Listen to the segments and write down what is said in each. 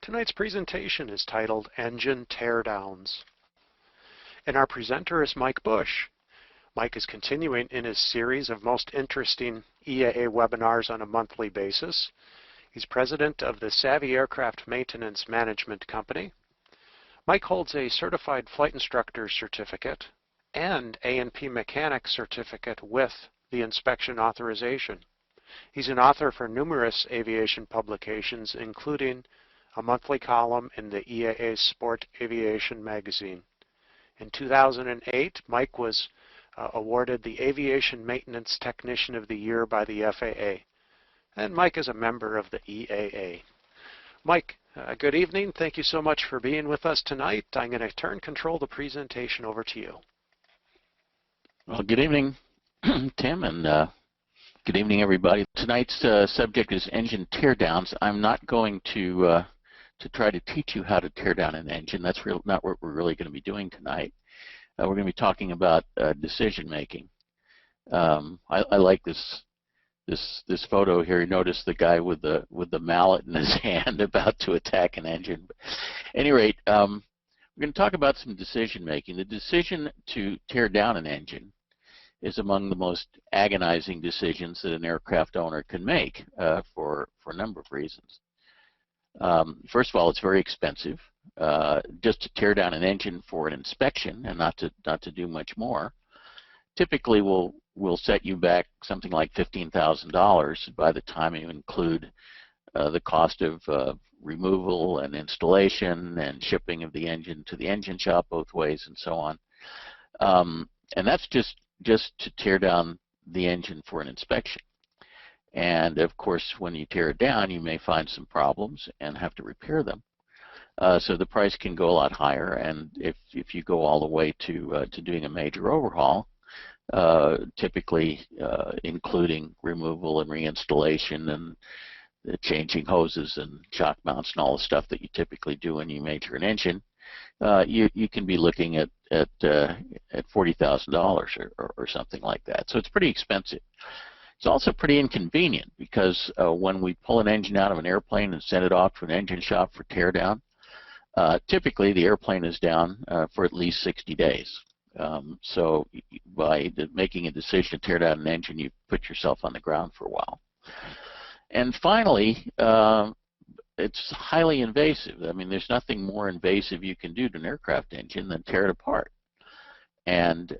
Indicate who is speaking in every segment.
Speaker 1: Tonight's presentation is titled Engine Teardowns. And our presenter is Mike Bush. Mike is continuing in his series of most interesting EAA webinars on a monthly basis. He's president of the Savvy Aircraft Maintenance Management Company. Mike holds a Certified Flight Instructor Certificate and A&P Mechanic Certificate with the inspection authorization. He's an author for numerous aviation publications, including a monthly column in the EAA Sport Aviation magazine. In 2008, Mike was awarded the Aviation Maintenance Technician of the Year by the FAA. And Mike is a member of the EAA. Mike, good evening. Thank you so much for being with us tonight. I'm going to control the presentation over to you.
Speaker 2: Well, good evening, Tim, and good evening, everybody. Tonight's subject is engine teardowns. I'm not going to try to teach you how to tear down an engine. That's not what we're really going to be doing tonight. We're going to be talking about decision making. I like this photo here. You notice the guy with the mallet in his hand about to attack an engine. But at any rate, we're going to talk about some decision making. The decision to tear down an engine is among the most agonizing decisions that an aircraft owner can make for a number of reasons. First of all, it's very expensive. Just to tear down an engine for an inspection and not to do much more, typically will set you back something like $15,000 by the time you include the cost of removal and installation and shipping of the engine to the engine shop both ways and so on. And that's just to tear down the engine for an inspection. And of course, when you tear it down, you may find some problems and have to repair them. So the price can go a lot higher, and if you go all the way to doing a major overhaul, typically including removal and reinstallation and changing hoses and shock mounts and all the stuff that you typically do when you major an engine, you can be looking at $40,000 or something like that. So it's pretty expensive. It's also pretty inconvenient because when we pull an engine out of an airplane and send it off to an engine shop for teardown, typically the airplane is down for at least 60 days. So by making a decision to tear down an engine, you put yourself on the ground for a while. And finally, it's highly invasive. I mean, there's nothing more invasive you can do to an aircraft engine than tear it apart. And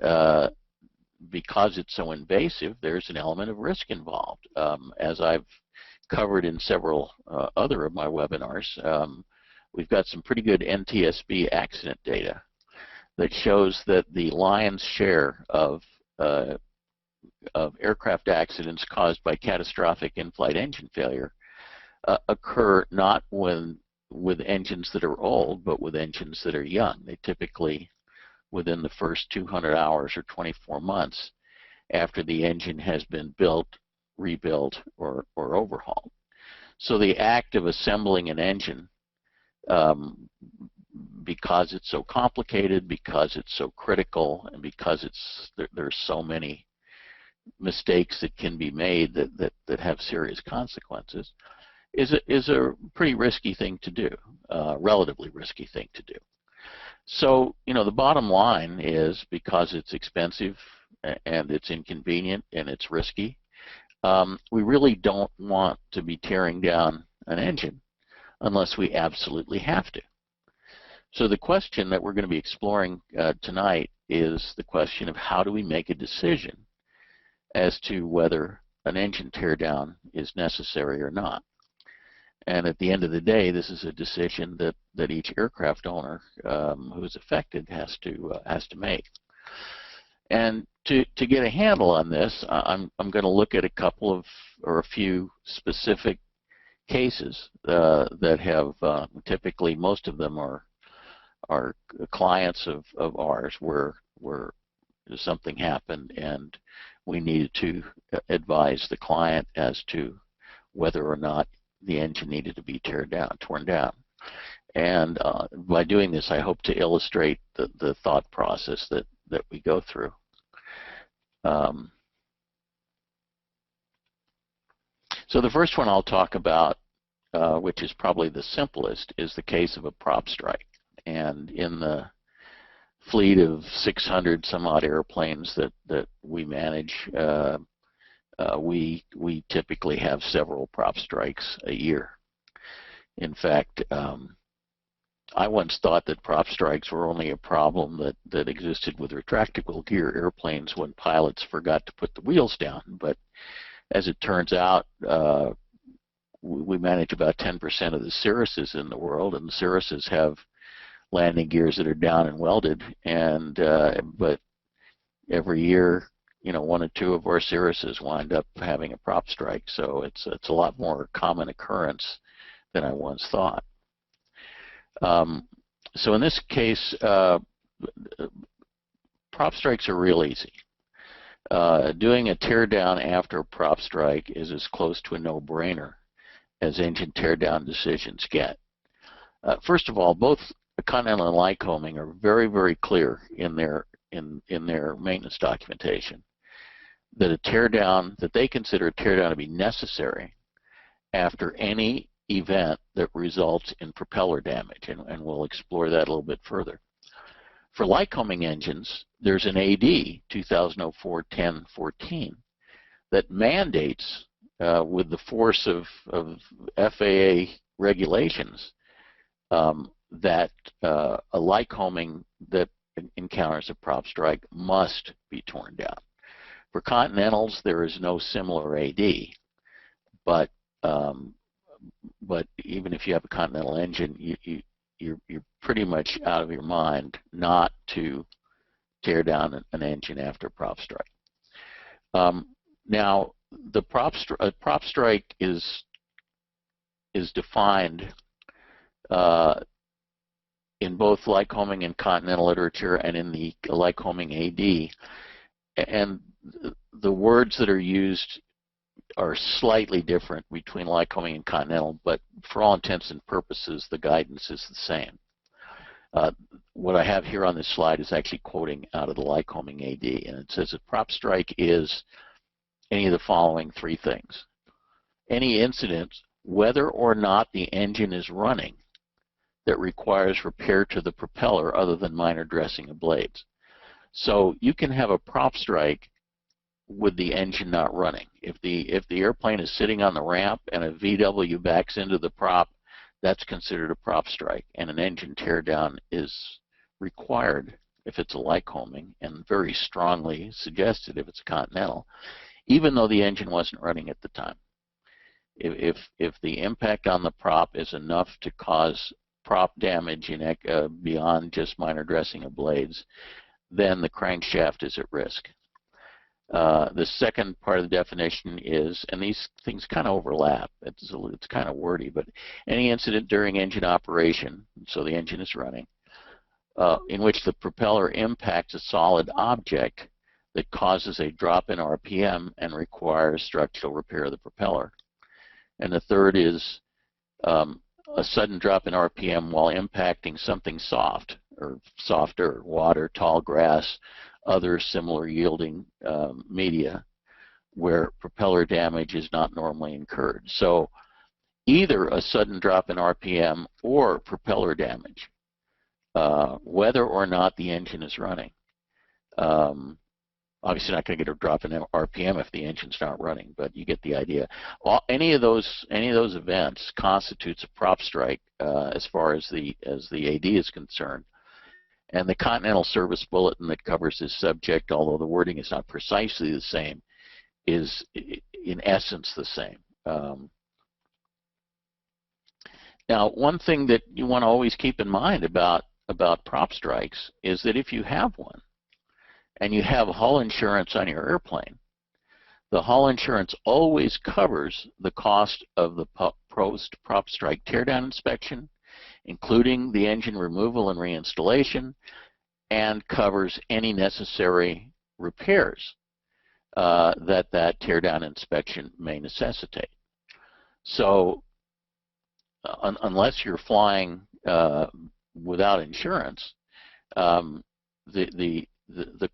Speaker 2: because it's so invasive, there's an element of risk involved. As I've covered in several other of my webinars, we've got some pretty good NTSB accident data that shows that the lion's share of aircraft accidents caused by catastrophic in-flight engine failure occur not with engines that are old, but with engines that are young. They typically, within the first 200 hours or 24 months after the engine has been built, rebuilt, or overhauled. So the act of assembling an engine, because it's so complicated, because it's so critical, and because there's so many mistakes that can be made that have serious consequences, is a pretty risky thing to do, relatively risky thing to do. So, you know, the bottom line is, because it's expensive and it's inconvenient and it's risky, we really don't want to be tearing down an engine unless we absolutely have to. So the question that we're going to be exploring tonight is the question of how do we make a decision as to whether an engine teardown is necessary or not. And at the end of the day, this is a decision that each aircraft owner who is affected has to make. And to get a handle on this, I'm going to look at a couple of, or a few specific cases that have typically, most of them are clients of ours where something happened and we needed to advise the client as to whether or not the engine needed to be torn down. And by doing this, I hope to illustrate the thought process that we go through. So the first one I'll talk about which is probably the simplest, is the case of a prop strike. And in the fleet of 600 some odd airplanes that we manage, we typically have several prop strikes a year. In fact, I once thought that prop strikes were only a problem that existed with retractable gear airplanes when pilots forgot to put the wheels down. But as it turns out, we manage about 10% of the Cirruses in the world, and the Cirruses have landing gears that are down and welded. And but every year, you know, 1 or 2 of our Cirruses wind up having a prop strike. So it's a lot more common occurrence than I once thought. So in this case, prop strikes are real easy. Doing a teardown after a prop strike is as close to a no-brainer as engine teardown decisions get. First of all, both Continental and Lycoming are very, very clear in their maintenance documentation that a teardown, that they consider a teardown to be necessary after any event that results in propeller damage, and we'll explore that a little bit further. For Lycoming engines, there's an AD 2004-10-14 that mandates, with the force of FAA regulations, that a Lycoming that encounters a prop strike must be torn down. For Continentals, there is no similar AD, but even if you have a Continental engine, you're pretty much out of your mind not to tear down an engine after a prop strike. Now, the prop strike is defined in both Lycoming and Continental literature and in the Lycoming AD, and the words that are used are slightly different between Lycoming and Continental, but for all intents and purposes, the guidance is the same. What I have here on this slide is actually quoting out of the Lycoming AD, and it says a prop strike is any of the following 3 things. Any incident, whether or not the engine is running, that requires repair to the propeller other than minor dressing of blades. So you can have a prop strike with the engine not running. If the airplane is sitting on the ramp and a VW backs into the prop, that's considered a prop strike, and an engine teardown is required if it's a Lycoming, and very strongly suggested if it's a Continental, even though the engine wasn't running at the time. If the impact on the prop is enough to cause prop damage beyond just minor dressing of blades, then the crankshaft is at risk. The second part of the definition is, and these things kind of overlap, it's kind of wordy, but any incident during engine operation, so the engine is running, in which the propeller impacts a solid object that causes a drop in RPM and requires structural repair of the propeller. And the third is a sudden drop in RPM while impacting something soft or softer, water, tall grass, other similar yielding media where propeller damage is not normally incurred. So either a sudden drop in RPM or propeller damage, whether or not the engine is running. Obviously not going to get a drop in RPM if the engine's not running, but you get the idea. Any of those events constitutes a prop strike as far as the AD is concerned. And the Continental Service Bulletin that covers this subject, although the wording is not precisely the same, is in essence the same. Now, one thing that you want to always keep in mind about prop strikes is that if you have one and you have hull insurance on your airplane, the hull insurance always covers the cost of the post-prop strike teardown inspection, including the engine removal and reinstallation, and covers any necessary repairs that teardown inspection may necessitate. So unless you're flying without insurance, the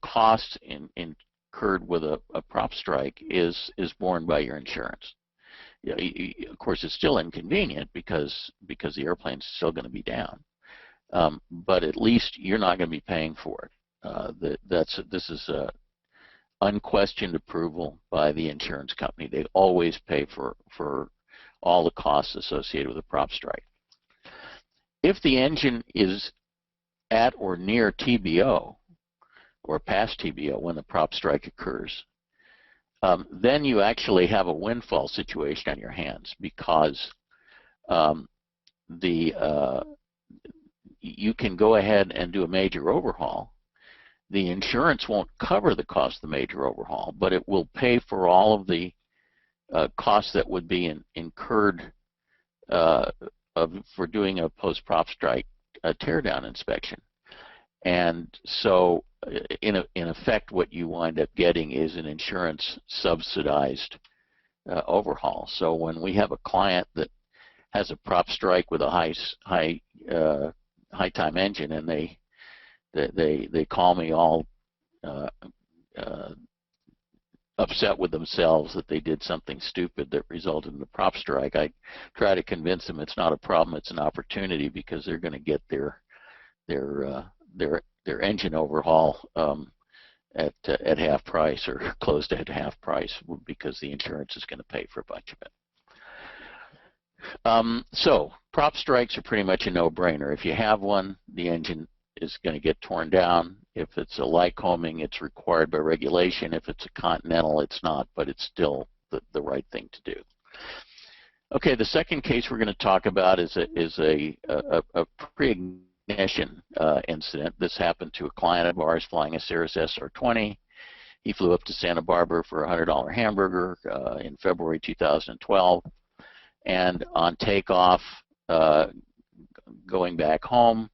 Speaker 2: cost incurred with a prop strike is borne by your insurance. of course, it's still inconvenient because the airplane's still going to be down. But at least you're not going to be paying for it. This is unquestioned approval by the insurance company. They always pay for all the costs associated with a prop strike. If the engine is at or near TBO or past TBO when the prop strike occurs, then you actually have a windfall situation on your hands, because you can go ahead and do a major overhaul. The insurance won't cover the cost of the major overhaul, but it will pay for all of the costs that would be incurred for doing a post-prop strike teardown inspection. And so, in effect, what you wind up getting is an insurance subsidized overhaul. So when we have a client that has a prop strike with a high time engine, and they call me all upset with themselves that they did something stupid that resulted in a prop strike, I try to convince them it's not a problem, it's an opportunity, because they're going to get their engine overhaul at half price, or close to at half price, because the insurance is going to pay for a bunch of it. So prop strikes are pretty much a no-brainer. If you have one, the engine is going to get torn down. If it's a Lycoming, it's required by regulation. If it's a Continental, it's not, but it's still the right thing to do. Okay, the second case we're going to talk about is a Preignition incident. This happened to a client of ours flying a Cirrus SR-20. He flew up to Santa Barbara for a $100 hamburger in February 2012, and on takeoff, going back home,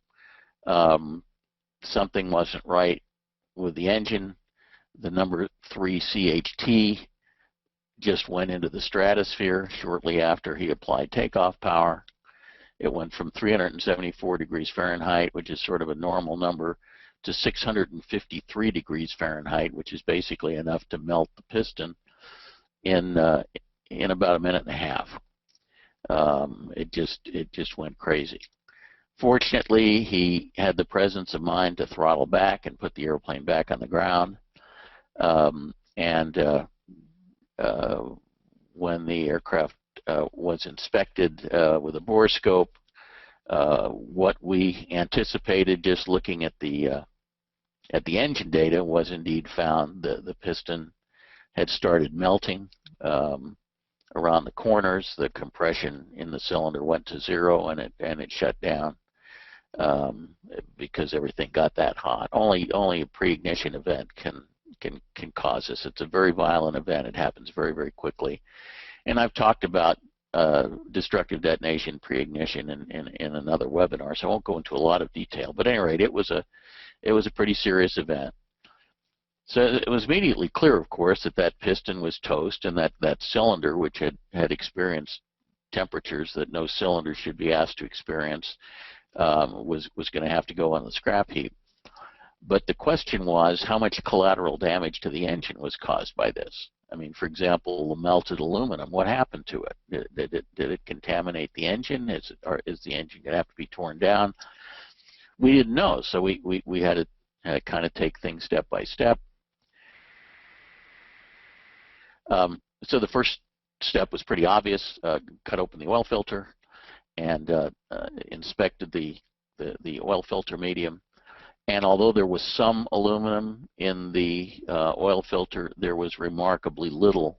Speaker 2: something wasn't right with the engine. The number 3 CHT just went into the stratosphere shortly after he applied takeoff power. It went from 374 degrees Fahrenheit, which is sort of a normal number, to 653 degrees Fahrenheit, which is basically enough to melt the piston in about a minute and a half. It just went crazy. Fortunately, he had the presence of mind to throttle back and put the airplane back on the ground. When the aircraft was inspected with a borescope, what we anticipated just looking at the engine data was indeed found. The piston had started melting around the corners. The compression in the cylinder went to 0, and it shut down because everything got that hot. Only a preignition event can cause this. It's a very violent event. It happens very, very quickly. And I've talked about destructive detonation, preignition in another webinar, so I won't go into a lot of detail. But at any rate, it was a pretty serious event. So it was immediately clear, of course, that piston was toast, and that cylinder, which had experienced temperatures that no cylinder should be asked to experience, was going to have to go on the scrap heap. But the question was, how much collateral damage to the engine was caused by this? I mean, for example, the melted aluminum, what happened to it? Did it contaminate the engine? Is the engine going to have to be torn down? We didn't know, so we had to kind of take things step by step. So the first step was pretty obvious. Cut open the oil filter and inspected the oil filter medium. And although there was some aluminum in the oil filter, there was remarkably little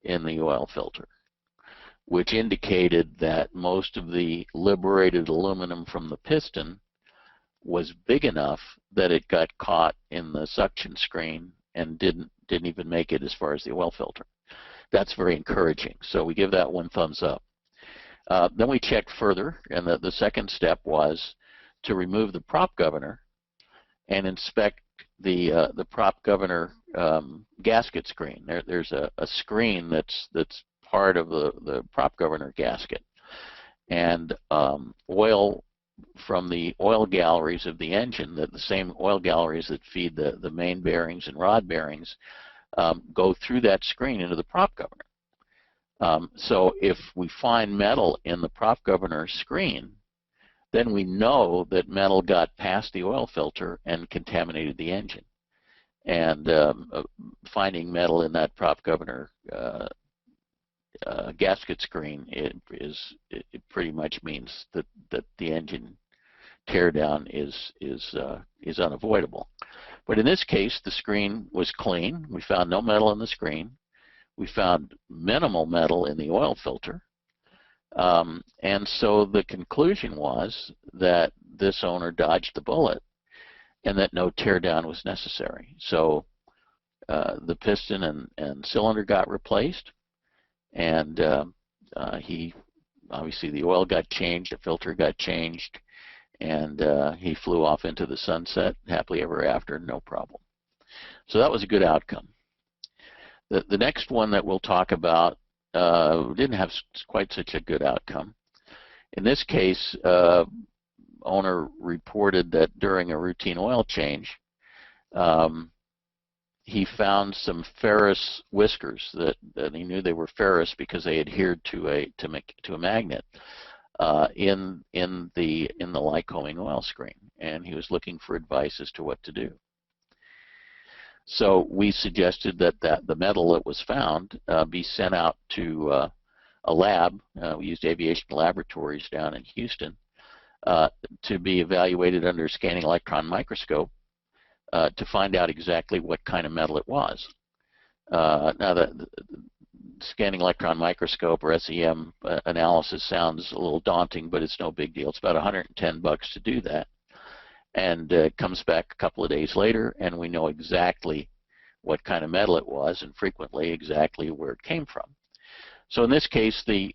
Speaker 2: in the oil filter, which indicated that most of the liberated aluminum from the piston was big enough that it got caught in the suction screen and didn't even make it as far as the oil filter. That's very encouraging. So we give that one thumbs up. Then we checked further, and the second step was to remove the prop governor and inspect the prop governor gasket screen. There's a screen that's part of the prop governor gasket, and oil from the oil galleries of the engine, the same oil galleries that feed the main bearings and rod bearings, go through that screen into the prop governor. So if we find metal in the prop governor screen, then we know that metal got past the oil filter and contaminated the engine. And finding metal in that prop governor gasket screen, it pretty much means that the engine teardown is unavoidable. But in this case, the screen was clean. We found no metal in the screen. We found minimal metal in the oil filter. And so the conclusion was that this owner dodged the bullet and that no teardown was necessary. So the piston and cylinder got replaced, and obviously the oil got changed, the filter got changed, and he flew off into the sunset happily ever after, no problem. So that was a good outcome. The next one that we'll talk about didn't have quite such a good outcome. In this case, owner reported that during a routine oil change, he found some ferrous whiskers that he knew they were ferrous because they adhered to a magnet in the Lycoming oil screen, and he was looking for advice as to what to do. So we suggested that the metal that was found be sent out to a lab. We used Aviation laboratories down in Houston to be evaluated under a scanning electron microscope to find out exactly what kind of metal it was. Now, the scanning electron microscope or SEM analysis sounds a little daunting, but it's no big deal. It's about $110 to do that. And it comes back a couple of days later, and we know exactly what kind of metal it was, and frequently exactly where it came from. So in this case, the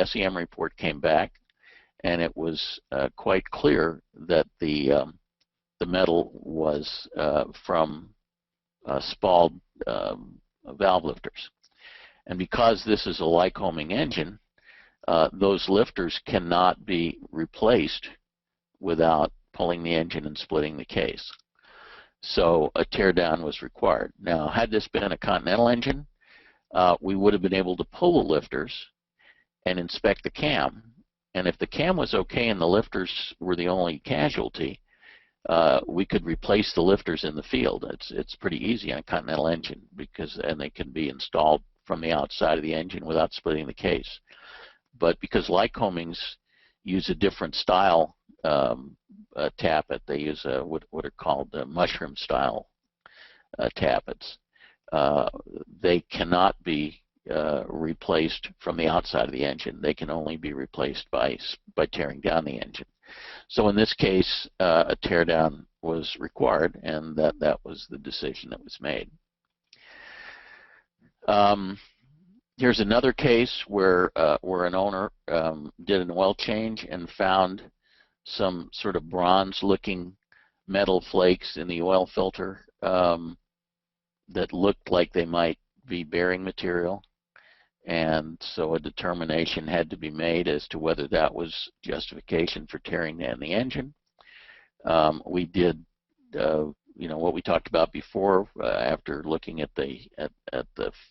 Speaker 2: SEM report came back, and it was quite clear that the metal was from spalled valve lifters. And because this is a Lycoming engine, those lifters cannot be replaced without pulling the engine and splitting the case. So a teardown was required. Now, had this been a Continental engine, we would have been able to pull the lifters and inspect the cam. And if the cam was okay and the lifters were the only casualty, we could replace the lifters in the field. It's pretty easy on a Continental engine and they can be installed from the outside of the engine without splitting the case. But because Lycomings use a different style tappet, they use what are called mushroom style tappets. They cannot be replaced from the outside of the engine. They can only be replaced by tearing down the engine. So in this case, a teardown was required, and that was the decision that was made. Here's another case where an owner did an oil change and found some sort of bronze-looking metal flakes in the oil filter that looked like they might be bearing material. And so a determination had to be made as to whether that was justification for tearing down the engine. We did, what we talked about before. After looking at the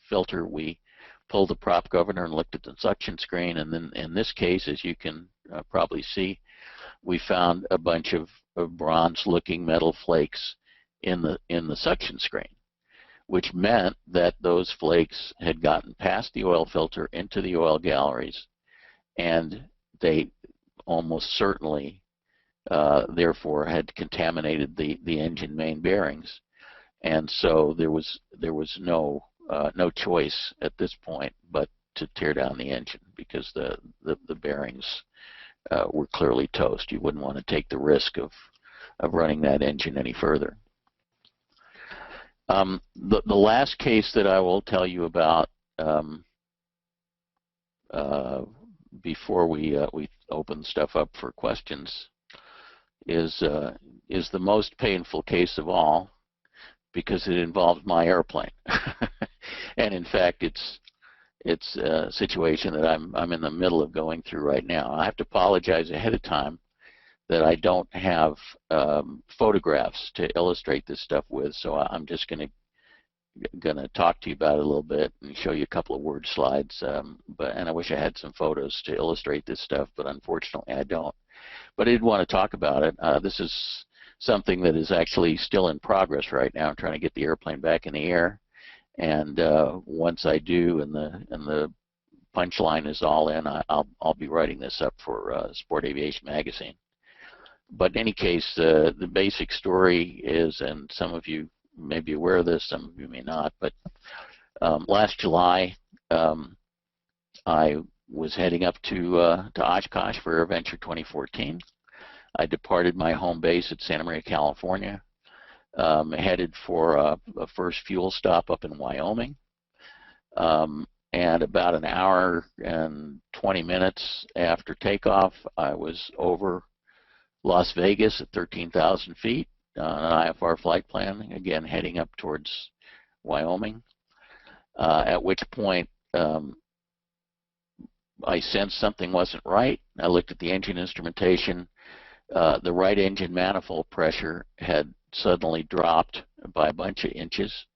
Speaker 2: filter, we pulled the prop governor and looked at the suction screen. And then in this case, as you can probably see, we found a bunch of bronze-looking metal flakes in the suction screen, which meant that those flakes had gotten past the oil filter into the oil galleries, and they almost certainly, therefore, had contaminated the engine main bearings. And so there was no choice at this point but to tear down the engine, because the bearings were clearly toast. You wouldn't want to take the risk of running that engine any further. The last case that I will tell you about before we open stuff up for questions is the most painful case of all, because it involves my airplane. And in fact, it's a situation that I'm in the middle of going through right now. I have to apologize ahead of time that I don't have photographs to illustrate this stuff with, so I'm just going to going to talk to you about it a little bit and show you a couple of word slides. And I wish I had some photos to illustrate this stuff, but unfortunately I don't. But I did want to talk about it. This is something that is actually still in progress right now. I'm trying to get the airplane back in the air, and once I do, and the punchline is all in, I'll be writing this up for Sport Aviation magazine. But in any case, the basic story is, and some of you may be aware of this, some of you may not, but last July I was heading up to Oshkosh for AirVenture 2014. I departed my home base at Santa Maria, California, headed for a first fuel stop up in Wyoming. And about an hour and 20 minutes after takeoff, I was over Las Vegas at 13,000 feet on an IFR flight plan, again heading up towards Wyoming, at which point I sensed something wasn't right. I looked at the engine instrumentation. The right engine manifold pressure had suddenly dropped by a bunch of inches,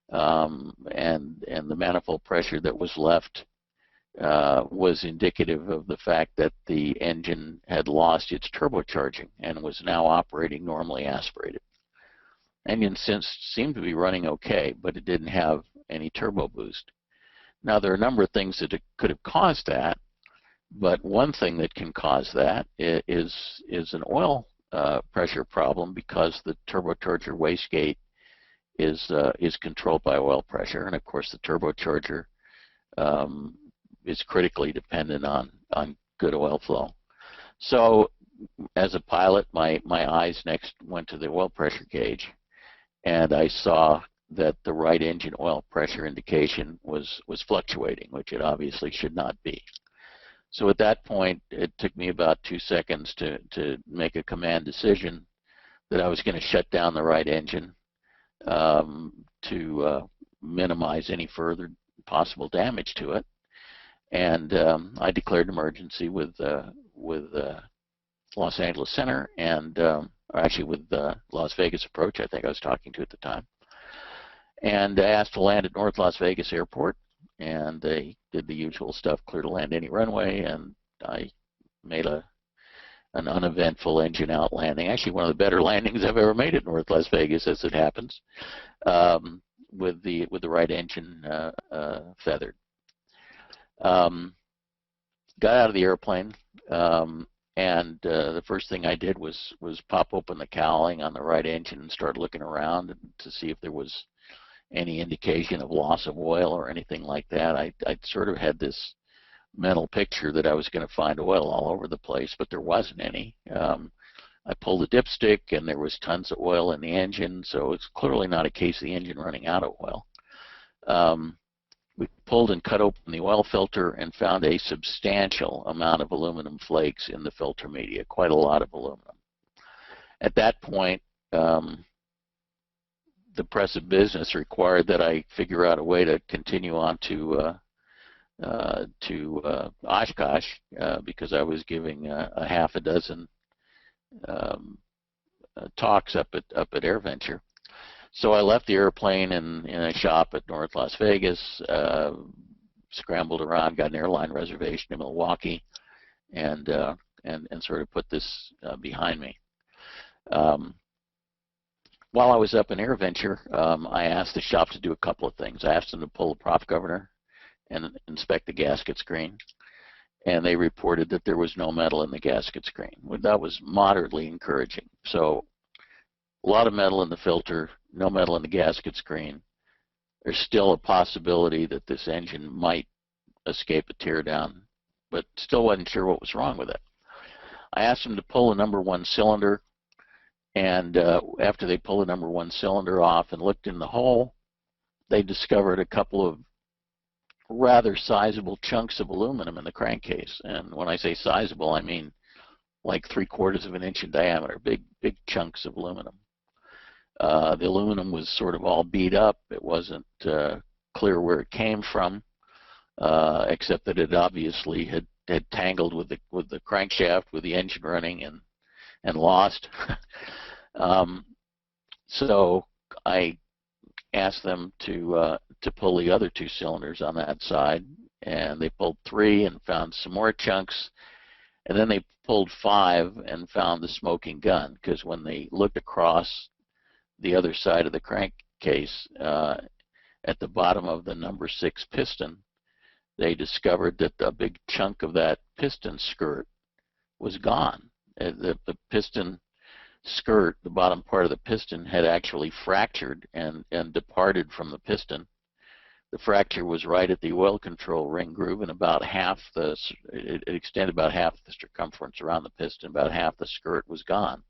Speaker 2: and the manifold pressure that was left was indicative of the fact that the engine had lost its turbocharging and was now operating normally aspirated. Engine seemed to be running okay, but it didn't have any turbo boost. Now, there are a number of things that could have caused that, but one thing that can cause that is an oil pressure problem, because the turbocharger wastegate is controlled by oil pressure, and of course the turbocharger is critically dependent on good oil flow. So as a pilot, my eyes next went to the oil pressure gauge, and I saw that the right engine oil pressure indication was fluctuating, which it obviously should not be. So at that point, it took me about 2 seconds to make a command decision that I was going to shut down the right engine to minimize any further possible damage to it. And I declared an emergency with Los Angeles Center, and or actually with Las Vegas Approach, I think I was talking to at the time. And I asked to land at North Las Vegas Airport, and they did the usual stuff, clear to land any runway, and I made an uneventful engine out landing. Actually, one of the better landings I've ever made at North Las Vegas, as it happens, with the right engine feathered. Got out of the airplane, and the first thing I did was pop open the cowling on the right engine and start looking around to see if there was any indication of loss of oil or anything like that. I sort of had this mental picture that I was going to find oil all over the place, but there wasn't any. I pulled the dipstick, and there was tons of oil in the engine, so it's clearly not a case of the engine running out of oil. We pulled and cut open the oil filter and found a substantial amount of aluminum flakes in the filter media, quite a lot of aluminum. At that point, the press of business required that I figure out a way to continue on to Oshkosh, because I was giving a half a dozen talks up at AirVenture. So I left the airplane in a shop at North Las Vegas, scrambled around, got an airline reservation in Milwaukee, and sort of put this behind me. While I was up in AirVenture, I asked the shop to do a couple of things. I asked them to pull the prop governor and inspect the gasket screen, and they reported that there was no metal in the gasket screen. Well, that was moderately encouraging. So a lot of metal in the filter, no metal in the gasket screen. There's still a possibility that this engine might escape a teardown, but still wasn't sure what was wrong with it. I asked them to pull the number 1 cylinder, and after they pulled the number 1 cylinder off and looked in the hole, they discovered a couple of rather sizable chunks of aluminum in the crankcase. And when I say sizable, I mean like 3/4 of an inch in diameter, big chunks of aluminum. The aluminum was sort of all beat up. It wasn't clear where it came from, except that it obviously had tangled with the crankshaft, with the engine running, and lost. So I asked them to pull the other 2 cylinders on that side, and they pulled 3 and found some more chunks, and then they pulled 5 and found the smoking gun, because when they looked across the other side of the crankcase at the bottom of the number 6 piston, they discovered that a big chunk of that piston skirt was gone. The piston skirt, the bottom part of the piston, had actually fractured and departed from the piston. The fracture was right at the oil control ring groove, and about half it extended about half the circumference around the piston. About half the skirt was gone.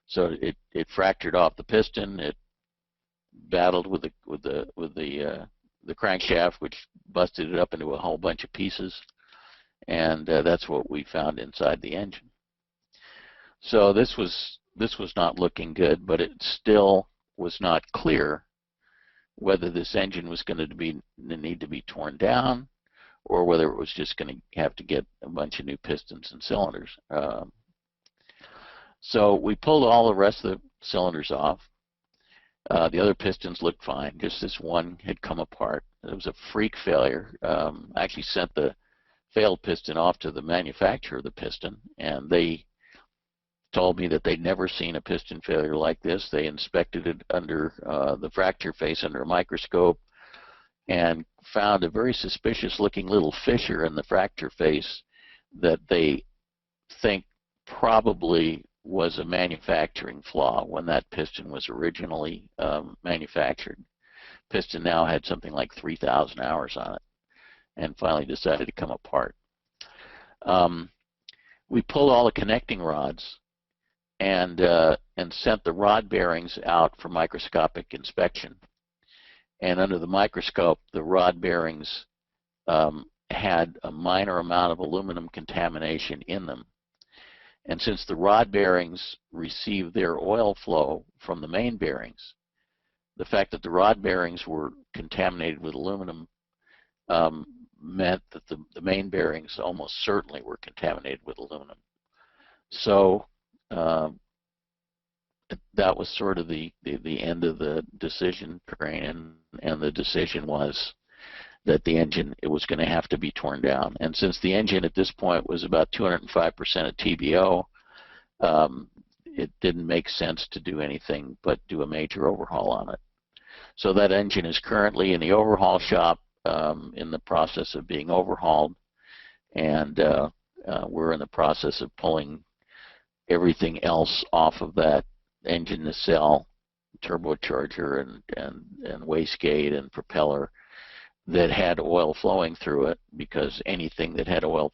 Speaker 2: So it fractured off the piston. It battled with the crankshaft, which busted it up into a whole bunch of pieces, and that's what we found inside the engine. So this was not looking good, but it still was not clear whether this engine was going to need to be torn down, or whether it was just going to have to get a bunch of new pistons and cylinders. So we pulled all the rest of the cylinders off. The other pistons looked fine. Just this one had come apart. It was a freak failure. I actually sent the failed piston off to the manufacturer of the piston, and they told me that they'd never seen a piston failure like this. They inspected it under the fracture face under a microscope and found a very suspicious looking little fissure in the fracture face that they think probably was a manufacturing flaw when that piston was originally manufactured. Piston now had something like 3,000 hours on it and finally decided to come apart. We pulled all the connecting rods and sent the rod bearings out for microscopic inspection. And under the microscope, the rod bearings had a minor amount of aluminum contamination in them. And since the rod bearings receive their oil flow from the main bearings, the fact that the rod bearings were contaminated with aluminum meant that the main bearings almost certainly were contaminated with aluminum. So that was sort of the end of the decision train, and the decision was that the engine, it was going to have to be torn down. And since the engine at this point was about 205% of TBO, it didn't make sense to do anything but do a major overhaul on it. So that engine is currently in the overhaul shop in the process of being overhauled, and we're in the process of pulling everything else off of that engine nacelle, turbocharger, and wastegate and propeller that had oil flowing through it, because anything that had oil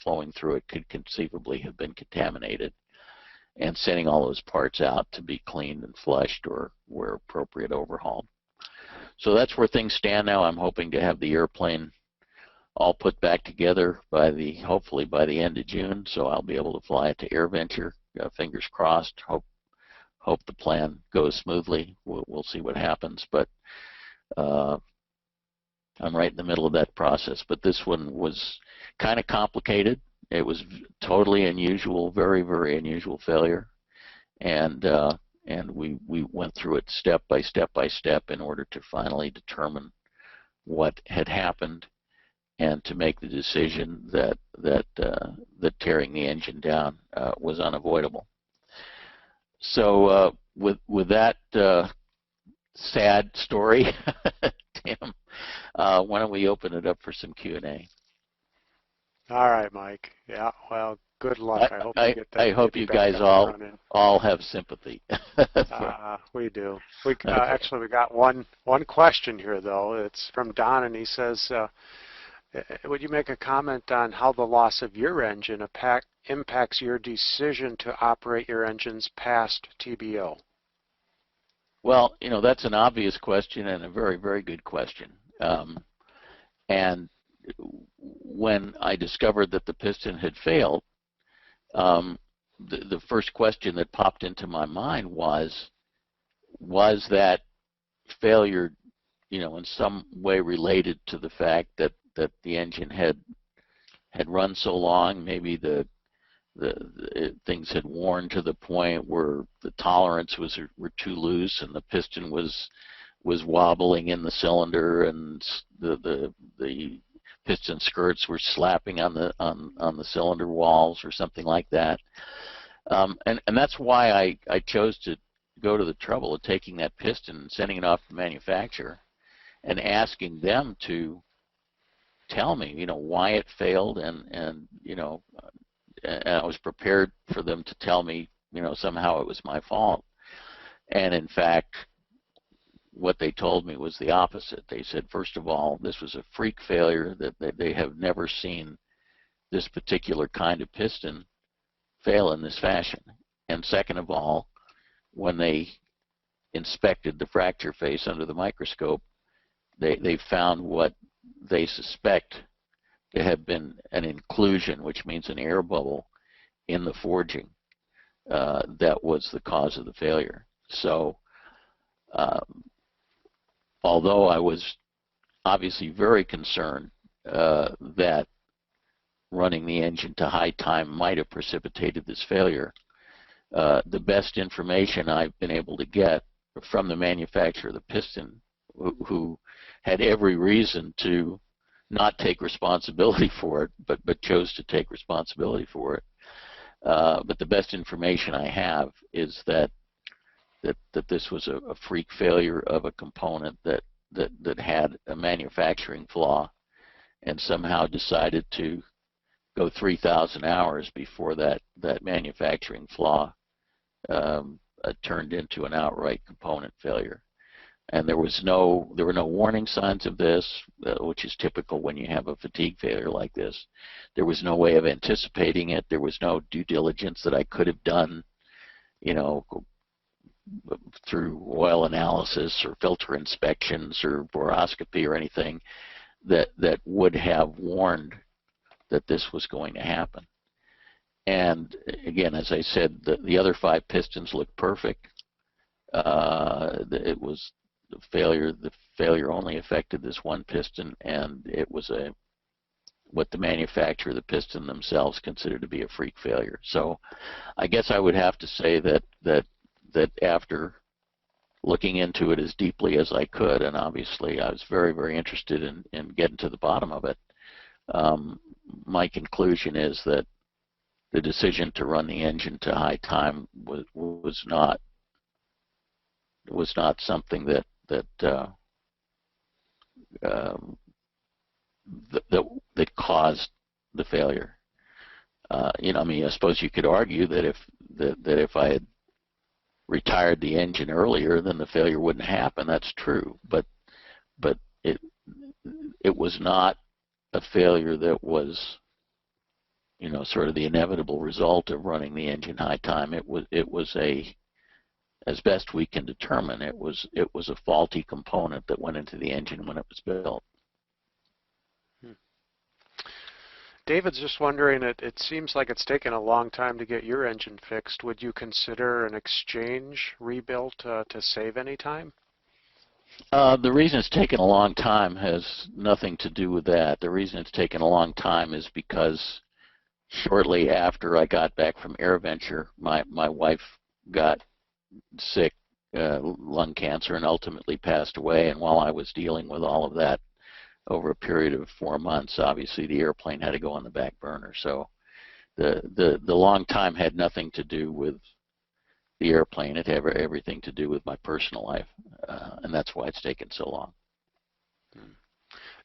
Speaker 2: flowing through it could conceivably have been contaminated, and sending all those parts out to be cleaned and flushed or, where appropriate, overhauled. So that's where things stand now. I'm hoping to have the airplane all put back together hopefully by the end of June, so I'll be able to fly it to AirVenture. Fingers crossed. Hope the plan goes smoothly. We'll see what happens, but I'm right in the middle of that process. But this one was kind of complicated. It was totally unusual, very, very unusual failure, and we went through it step by step in order to finally determine what had happened and to make the decision that tearing the engine down was unavoidable. So with that sad story, Tim, why don't we open it up for some Q&A?
Speaker 1: All right, Mike. Yeah, well, good luck. I hope you get that.
Speaker 2: I hope you guys all have sympathy.
Speaker 1: We do. Actually, we got one question here, though. It's from Don, and he says, would you make a comment on how the loss of your engine impacts your decision to operate your engines past TBO?
Speaker 2: Well, that's an obvious question and a very, very good question. And when I discovered that the piston had failed, the first question that popped into my mind was that failure, in some way related to the fact that the engine had run so long? Maybe the things had worn to the point where the tolerance were too loose, and the piston was was wobbling in the cylinder, and the piston skirts were slapping on the cylinder walls or something like that. And that's why I chose to go to the trouble of taking that piston and sending it off to the manufacturer and asking them to tell me, why it failed, and I was prepared for them to tell me, somehow it was my fault. And in fact, what they told me was the opposite. They said, first of all, this was a freak failure, that they have never seen this particular kind of piston fail in this fashion. And second of all, when they inspected the fracture face under the microscope, they found what they suspect to have been an inclusion, which means an air bubble in the forging, that was the cause of the failure. So although I was obviously very concerned that running the engine to high time might have precipitated this failure, the best information I've been able to get from the manufacturer of the piston, who had every reason to not take responsibility for it, but chose to take responsibility for it. But the best information I have is that this was a freak failure of a component that had a manufacturing flaw, and somehow decided to go 3,000 hours before that manufacturing flaw turned into an outright component failure. And there were no warning signs of this, which is typical when you have a fatigue failure like this. There was no way of anticipating it. There was no due diligence that I could have done, through oil analysis or filter inspections or boroscopy or anything that would have warned that this was going to happen. And again, as I said, the other 5 pistons looked perfect. It was the failure only affected this one piston, and it was what the manufacturer of the piston themselves considered to be a freak failure. So I guess I would have to say that after looking into it as deeply as I could, and obviously I was very, very interested in getting to the bottom of it, my conclusion is that the decision to run the engine to high time was not something that caused the failure. I suppose you could argue that if I had retired the engine earlier, then the failure wouldn't happen. That's true, but it was not a failure that was, sort of the inevitable result of running the engine high time. It was as best we can determine, it was a faulty component that went into the engine when it was built.
Speaker 1: David's just wondering, it seems like it's taken a long time to get your engine fixed. Would you consider an exchange rebuilt to save any time?
Speaker 2: The reason it's taken a long time has nothing to do with that. The reason it's taken a long time is because shortly after I got back from AirVenture, my wife got sick, lung cancer, and ultimately passed away. And while I was dealing with all of that over a period of 4 months, obviously the airplane had to go on the back burner. So the long time had nothing to do with the airplane. It had everything to do with my personal life, and that's why it's taken so long.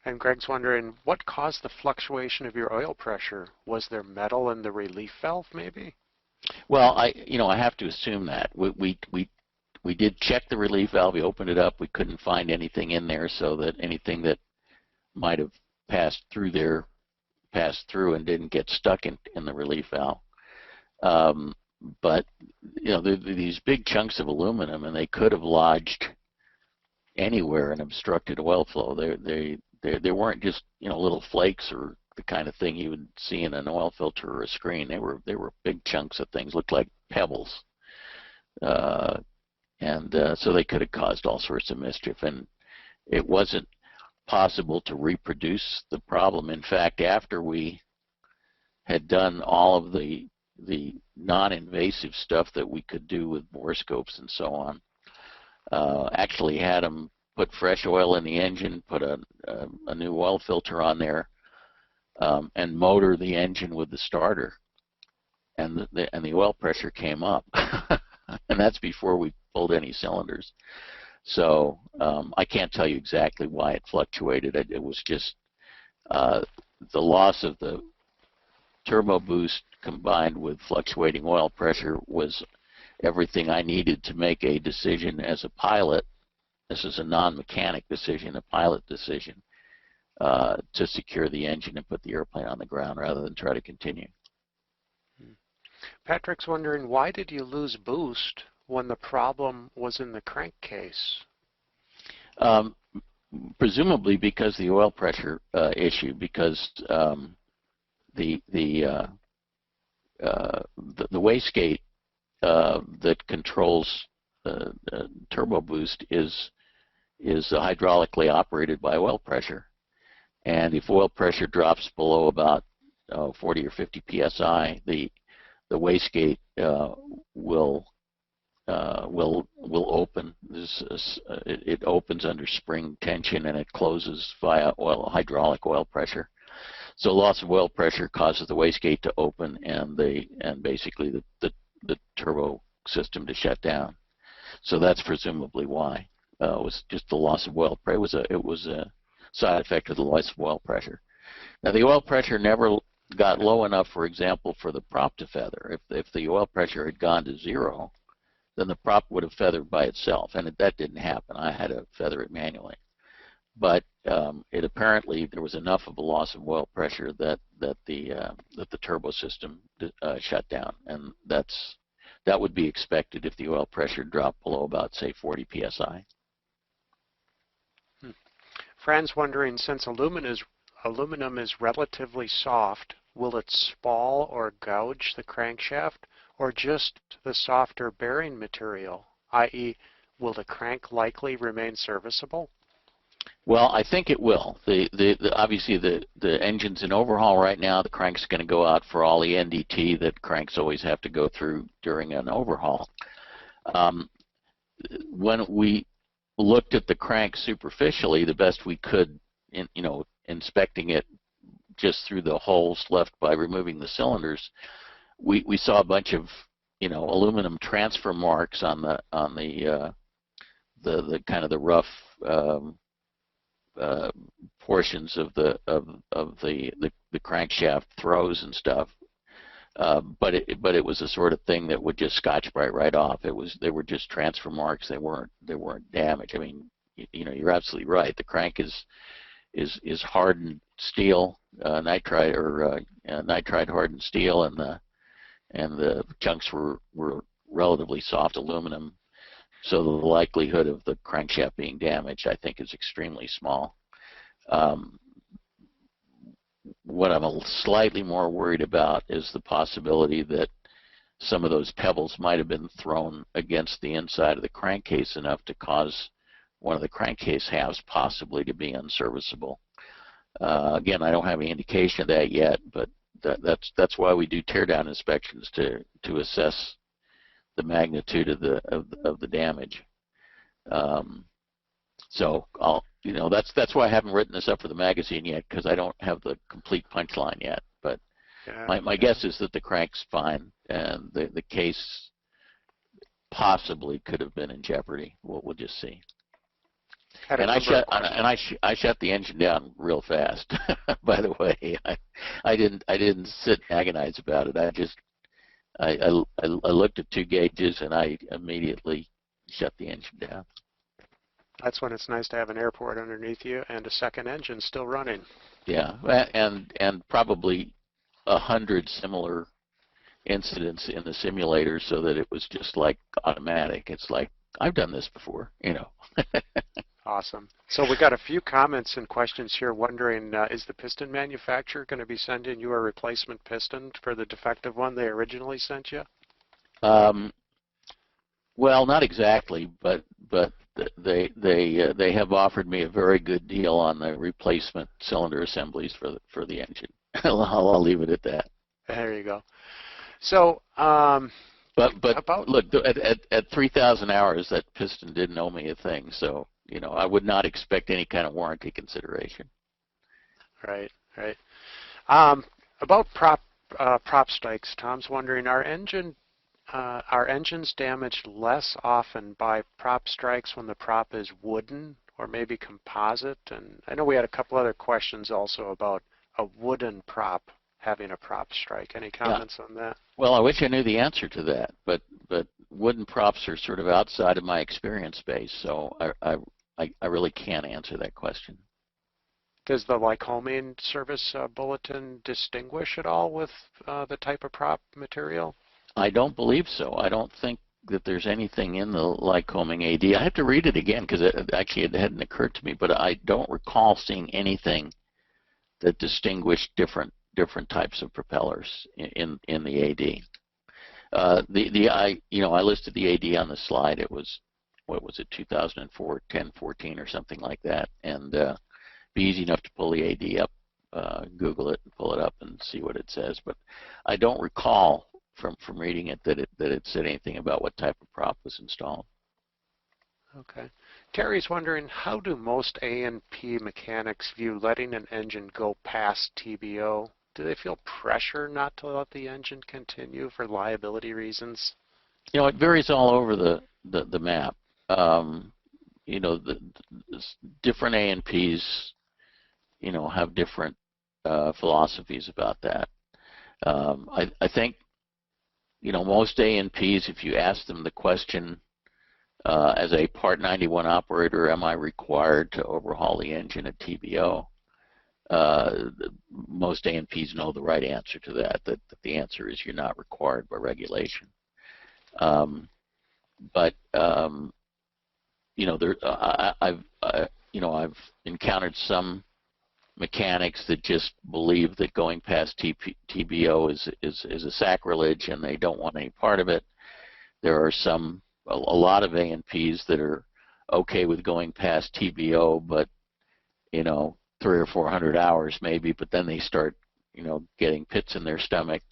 Speaker 1: And Greg's wondering, what caused the fluctuation of your oil pressure? Was there metal in the relief valve, maybe?
Speaker 2: Well, I have to assume that we did check the relief valve. We opened it up. We couldn't find anything in there, so that anything that might have passed through and didn't get stuck in the relief valve. But these big chunks of aluminum, and they could have lodged anywhere and obstructed oil flow. They weren't just little flakes or the kind of thing you would see in an oil filter or a screen. They were big chunks of things, looked like pebbles, and so they could have caused all sorts of mischief. And it wasn't possible to reproduce the problem. In fact, after we had done all of the non-invasive stuff that we could do with borescopes and so on, actually had them put fresh oil in the engine, put a new oil filter on there, and motor the engine with the starter, and the oil pressure came up, and that's before we pulled any cylinders. So I can't tell you exactly why it fluctuated. It was just the loss of the turbo boost combined with fluctuating oil pressure was everything I needed to make a decision as a pilot. This is a non-mechanic decision, a pilot decision, to secure the engine and put the airplane on the ground rather than try to continue.
Speaker 1: Patrick's wondering, why did you lose boost when the problem was in the crankcase?
Speaker 2: Presumably because the oil pressure issue, because the wastegate that controls turbo boost is hydraulically operated by oil pressure, and if oil pressure drops below about 40 or 50 psi, the wastegate will open. It opens under spring tension and it closes via hydraulic oil pressure. So loss of oil pressure causes the wastegate to open and basically the turbo system to shut down. So that's presumably why. It was just the loss of oil pressure. It was a side effect of the loss of oil pressure. Now the oil pressure never got low enough, for example, for the prop to feather. If the oil pressure had gone to zero, then the prop would have feathered by itself, and that didn't happen. I had to feather it manually. But it apparently there was enough of a loss of oil pressure that the turbo system shut down, and that would be expected if the oil pressure dropped below about, say, 40 psi.
Speaker 1: Fran's wondering, since aluminum is relatively soft, will it spall or gouge the crankshaft, or just the softer bearing material, i.e., will the crank likely remain serviceable?
Speaker 2: Well, I think it will. Obviously the engine's in overhaul right now. The crank's going to go out for all the NDT that cranks always have to go through during an overhaul. When we looked at the crank superficially, the best we could, inspecting it just through the holes left by removing the cylinders, we saw a bunch of aluminum transfer marks on the kind of the rough portions of the crankshaft throws and stuff, but it was a sort of thing that would just scotch right off. They were just transfer marks. They weren't damage. I mean, you're absolutely right. The crank is hardened steel, nitride hardened steel, and the chunks were relatively soft aluminum. So the likelihood of the crankshaft being damaged, I think, is extremely small. What I'm slightly more worried about is the possibility that some of those pebbles might have been thrown against the inside of the crankcase enough to cause one of the crankcase halves possibly to be unserviceable. Again, I don't have any indication of that yet, but that's why we do teardown inspections to assess the magnitude of the damage. So that's why I haven't written this up for the magazine yet, because I don't have the complete punchline yet. But my guess is that the crank's fine, and the case possibly could have been in jeopardy. We'll just see. And I shut the engine down real fast. By the way, I didn't sit and agonize about it. I looked at two gauges and I immediately shut the engine down.
Speaker 1: That's when it's nice to have an airport underneath you and a second engine still running.
Speaker 2: Yeah, and probably 100 similar incidents in the simulator, so that it was just like automatic. It's like, I've done this before,
Speaker 1: Awesome. So we got a few comments and questions here wondering, is the piston manufacturer going to be sending you a replacement piston for the defective one they originally sent you?
Speaker 2: Well, not exactly, but they have offered me a very good deal on the replacement cylinder assemblies for the engine. I'll leave it at that.
Speaker 1: There you go. So,
Speaker 2: but look, at 3,000 hours, that piston didn't owe me a thing. So I would not expect any kind of warranty consideration.
Speaker 1: Right, right. About prop strikes, Tom's wondering, are engines damaged less often by prop strikes when the prop is wooden or maybe composite? And I know we had a couple other questions also about a wooden prop having a prop strike. Any comments on that?
Speaker 2: Well, I wish I knew the answer to that, but wooden props are sort of outside of my experience base, so I really can't answer that question.
Speaker 1: Does the Lycoming service bulletin distinguish at all with the type of prop material?
Speaker 2: I don't believe so. I don't think that there's anything in the Lycoming AD. I have to read it again because it hadn't occurred to me, but I don't recall seeing anything that distinguished different types of propellers in the AD. I listed the AD on the slide. It was, what was it, 2004, 10, 14 or something like that, and be easy enough to pull the AD up, Google it and pull it up and see what it says. But I don't recall from reading it that it said anything about what type of prop was installed.
Speaker 1: Okay. Terry's wondering, how do most A&P mechanics view letting an engine go past TBO? Do they feel pressure not to let the engine continue for liability reasons?
Speaker 2: It varies all over the map. The different A&Ps, have different philosophies about that. I think, most A&Ps, if you ask them the question, as a Part 91 operator, am I required to overhaul the engine at TBO? Most A&Ps know the right answer to that the answer is you're not required by regulation. I've encountered some mechanics that just believe that going past TBO is a sacrilege and they don't want any part of it. There are a lot of A&Ps that are okay with going past TBO, but 300 or 400 hours maybe, but then they start getting pits in their stomach.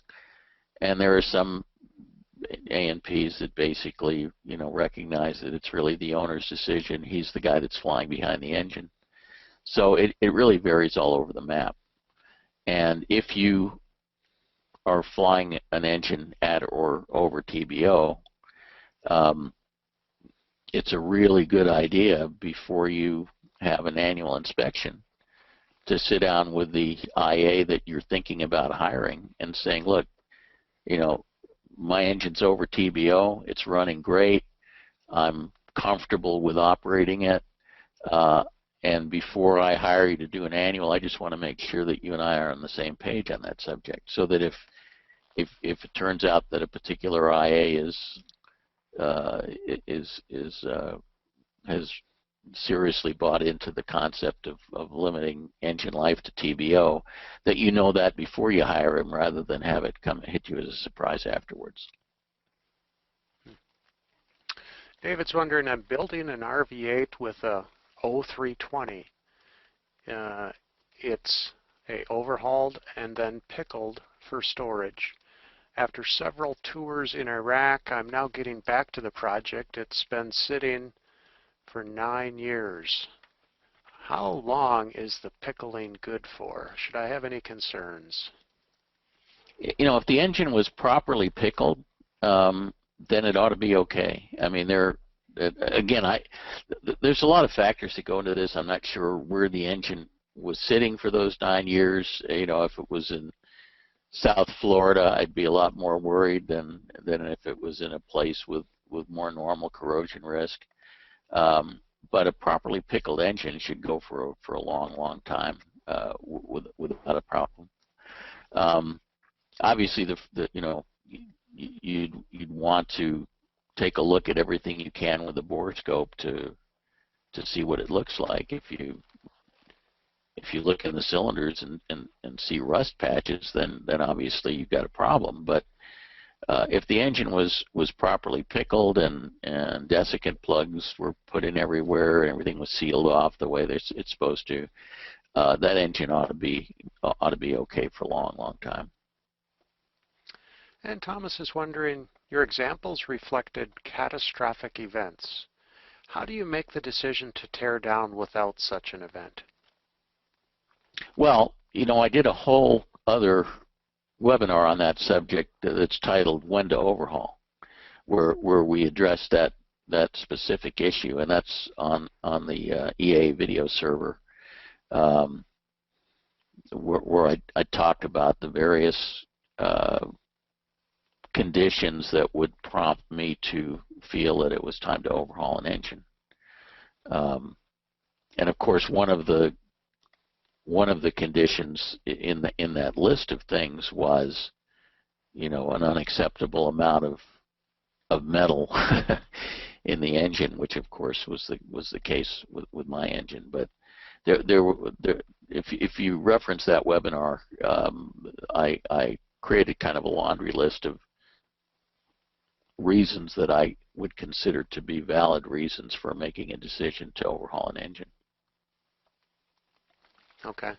Speaker 2: And there are some A&Ps that basically recognize that it's really the owner's decision. He's the guy that's flying behind the engine. So it really varies all over the map. And if you are flying an engine at or over TBO, it's a really good idea before you have an annual inspection to sit down with the IA that you're thinking about hiring and saying, look, my engine's over TBO, it's running great, I'm comfortable with operating it, and before I hire you to do an annual, I just want to make sure that you and I are on the same page on that subject, so that if it turns out that a particular IA has seriously bought into the concept of limiting engine life to TBO, that you know that before you hire him rather than have it come hit you as a surprise afterwards.
Speaker 1: David's wondering, I'm building an RV8 with a 0320. It's overhauled and then pickled for storage. After several tours in Iraq, I'm now getting back to the project. It's been sitting for 9 years. How long is the pickling good for? Should I have any concerns?
Speaker 2: If the engine was properly pickled, then it ought to be okay. I mean, there's a lot of factors that go into this. I'm not sure where the engine was sitting for those 9 years. If it was in South Florida, I'd be a lot more worried than if it was in a place with more normal corrosion risk. But a properly pickled engine should go for a long time without a problem. Obviously, you'd want to take a look at everything you can with a borescope to see what it looks like. If you look in the cylinders and see rust patches, then obviously you've got a problem. But if the engine was properly pickled and desiccant plugs were put in everywhere and everything was sealed off the way it's supposed to, that engine ought to be okay for a long time.
Speaker 1: And Thomas is wondering, your examples reflected catastrophic events. How do you make the decision to tear down without such an event?
Speaker 2: Well, I did a whole other webinar on that subject that's titled "When to Overhaul," where we address that specific issue, and that's on the EA video server, where I talked about the various conditions that would prompt me to feel that it was time to overhaul an engine. And of course, one of the conditions in that list of things was, an unacceptable amount of metal in the engine, which of course was the case with my engine. But if you reference that webinar, I created kind of a laundry list of reasons that I would consider to be valid reasons for making a decision to overhaul an engine.
Speaker 1: Okay.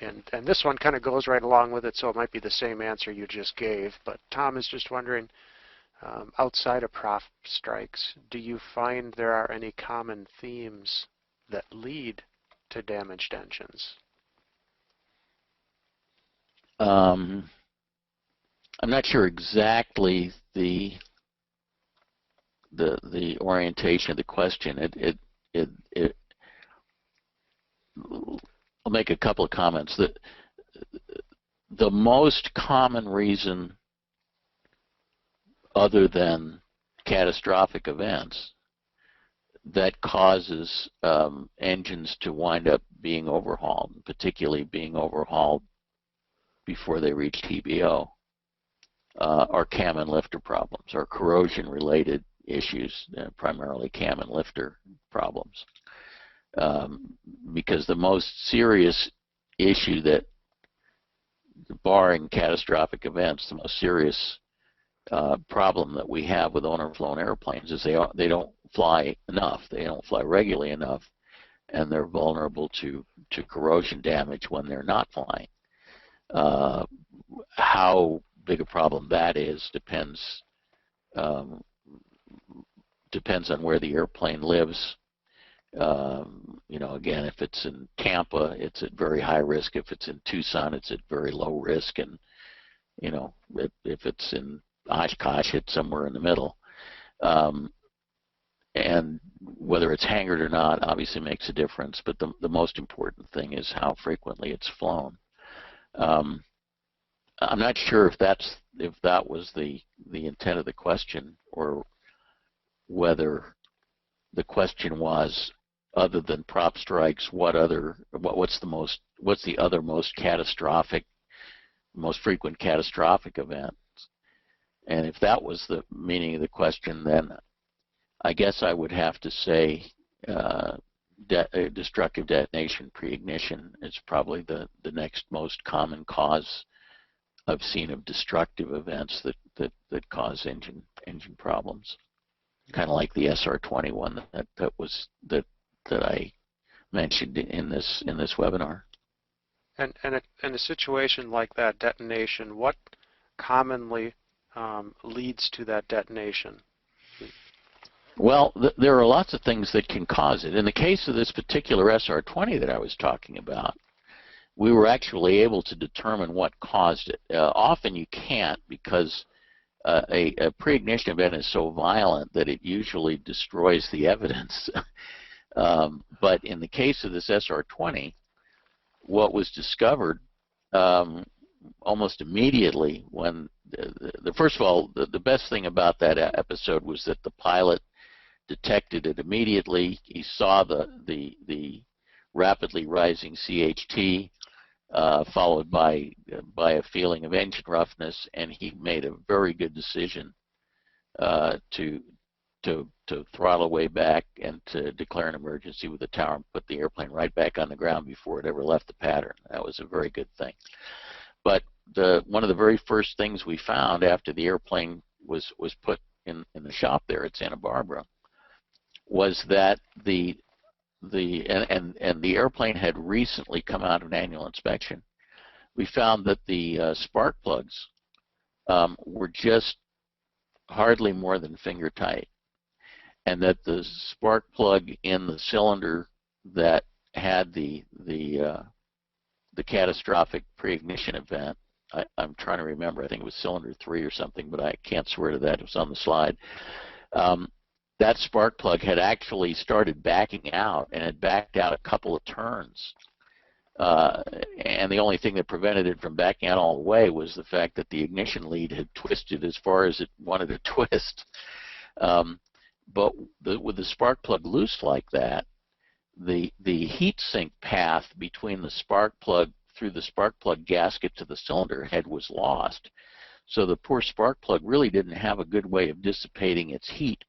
Speaker 1: And this one kind of goes right along with it, so it might be the same answer you just gave. But Tom is just wondering, outside of prop strikes, do you find there are any common themes that lead to damaged engines?
Speaker 2: I'm not sure exactly the orientation of the question. I'll make a couple of comments. The most common reason, other than catastrophic events, that causes engines to wind up being overhauled, particularly being overhauled before they reach TBO, are cam and lifter problems, or corrosion-related issues, primarily cam and lifter problems. Because the most serious issue that, barring catastrophic events, the most serious problem that we have with owner-flown airplanes is they don't fly enough. They don't fly regularly enough, and they're vulnerable to corrosion damage when they're not flying. How big a problem that is depends on where the airplane lives. Again, if it's in Tampa, it's at very high risk. If it's in Tucson, it's at very low risk. And, if it's in Oshkosh, it's somewhere in the middle. And whether it's hangared or not obviously makes a difference. But the most important thing is how frequently it's flown. I'm not sure if that was the intent of the question, or whether the question was, other than prop strikes, what's the other most frequent catastrophic event? And if that was the meaning of the question, then I guess I would have to say destructive detonation preignition is probably the next most common cause I've seen of destructive events that cause engine problems. Kind of like the SR-21 that I mentioned in this webinar.
Speaker 1: And in a situation like that detonation, what commonly leads to that detonation?
Speaker 2: Well, there are lots of things that can cause it. In the case of this particular SR-20 that I was talking about, we were actually able to determine what caused it. Often you can't, because a preignition event is so violent that it usually destroys the evidence. But in the case of this SR-20, what was discovered almost immediately when first of all, the best thing about that episode was that the pilot detected it immediately. He saw the rapidly rising CHT, followed by a feeling of engine roughness, and he made a very good decision to throttle way back and to declare an emergency with the tower and put the airplane right back on the ground before it ever left the pattern. That was a very good thing. But one of the very first things we found after the airplane was put in the shop there at Santa Barbara was that the airplane had recently come out of an annual inspection. We found that the spark plugs were just hardly more than finger tight. and that the spark plug in the cylinder that had the catastrophic preignition event, I'm trying to remember, I think it was cylinder 3 or something, but I can't swear to that, it was on the slide. That spark plug had actually started backing out and had backed out a couple of turns. And the only thing that prevented it from backing out all the way was the fact that the ignition lead had twisted as far as it wanted to twist. But with the spark plug loose like that, the heat sink path between the spark plug through the spark plug gasket to the cylinder head was lost. So the poor spark plug really didn't have a good way of dissipating its heat,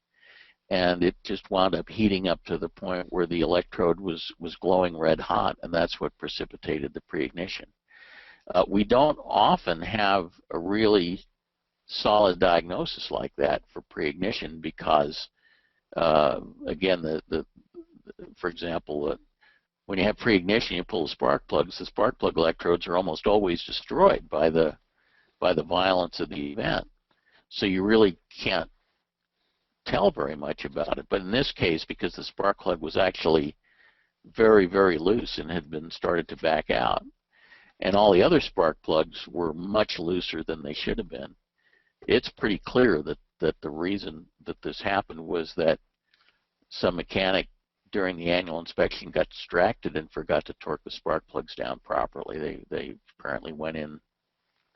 Speaker 2: and it just wound up heating up to the point where the electrode was glowing red hot, and that's what precipitated the preignition. We don't often have a really solid diagnosis like that for preignition because, again, for example, when you have preignition, you pull the spark plug electrodes are almost always destroyed by the violence of the event. So you really can't tell very much about it. But in this case, because the spark plug was actually very, very loose and had been started to back out, and all the other spark plugs were much looser than they should have been, it's pretty clear that the reason that this happened was that some mechanic during the annual inspection got distracted and forgot to torque the spark plugs down properly. They apparently went in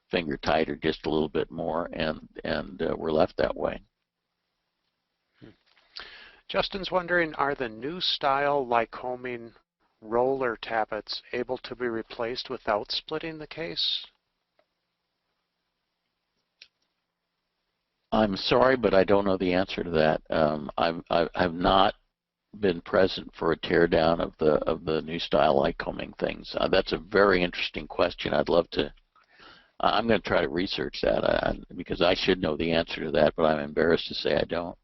Speaker 2: finger tight or just a little bit more and were left that way.
Speaker 1: Justin's wondering, are the new style Lycoming roller tappets able to be replaced without splitting the case?
Speaker 2: I'm sorry, but I don't know the answer to that. I've not been present for a teardown of the new style Lycoming things. That's a very interesting question. I'd love to. I'm going to try to research that because I should know the answer to that, but I'm embarrassed to say I don't.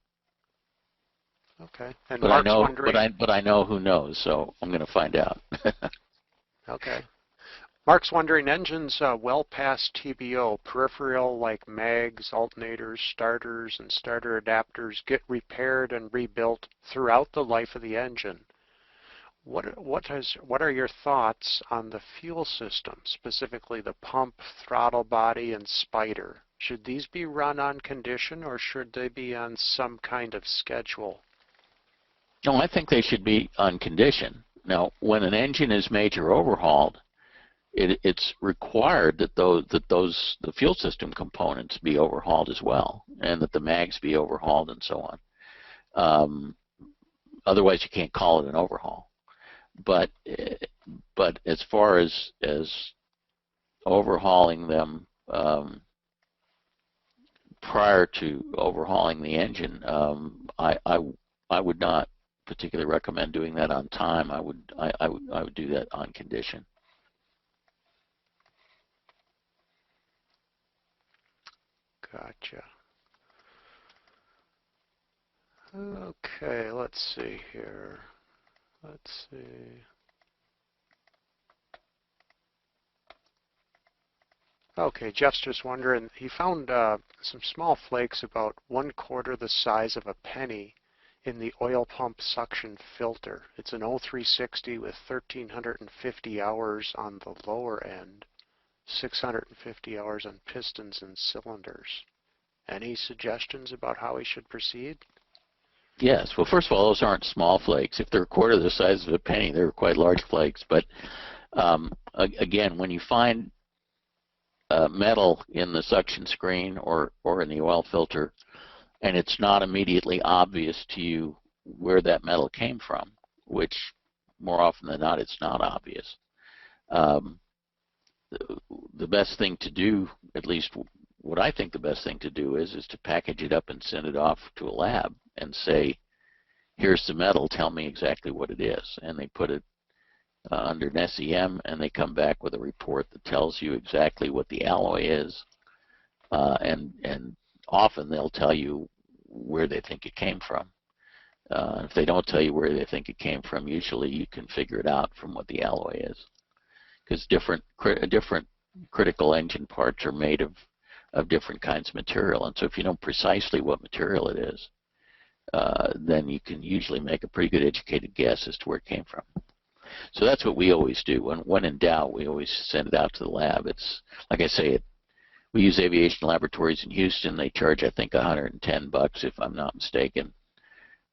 Speaker 1: Okay. And
Speaker 2: but
Speaker 1: Mark's
Speaker 2: I know,
Speaker 1: wondering,
Speaker 2: but I know who knows, so I'm going to find out.
Speaker 1: okay. Mark's wondering, engines well past TBO, peripheral like mags, alternators, starters, and starter adapters get repaired and rebuilt throughout the life of the engine. What are your thoughts on the fuel system, specifically the pump, throttle body, and spider? Should these be run on condition or should they be on some kind of schedule?
Speaker 2: No, I think they should be on condition. Now, when an engine is major overhauled, it's required that the fuel system components be overhauled as well, and that the mags be overhauled and so on. Otherwise, you can't call it an overhaul. But as far as overhauling them prior to overhauling the engine, I would not particularly recommend doing that on time. I would do that on condition.
Speaker 1: Gotcha. Okay, let's see here. Let's see. Okay, Jeff's just wondering, he found some small flakes about 1/4 the size of a penny in the oil pump suction filter. It's an 0360 with 1,350 hours on the lower end, 650 hours on pistons and cylinders. Any suggestions about how he should proceed?
Speaker 2: Yes. Well, first of all, those aren't small flakes. If they're 1/4 the size of a penny, they're quite large flakes. But again, when you find metal in the suction screen or in the oil filter, and it's not immediately obvious to you where that metal came from, which more often than not it's not obvious, the best thing to do, at least what I think the best thing to do is to package it up and send it off to a lab and say, here's the metal, tell me exactly what it is. And they put it under an SEM, and they come back with a report that tells you exactly what the alloy is, and often they'll tell you where they think it came from. If they don't tell you where they think it came from, usually you can figure it out from what the alloy is, because different critical engine parts are made of different kinds of material, and so if you know precisely what material it is, then you can usually make a pretty good educated guess as to where it came from. So that's what we always do. When in doubt, we always send it out to the lab. It's like I say, we use Aviation Laboratories in Houston. They charge, I think, $110, if I'm not mistaken,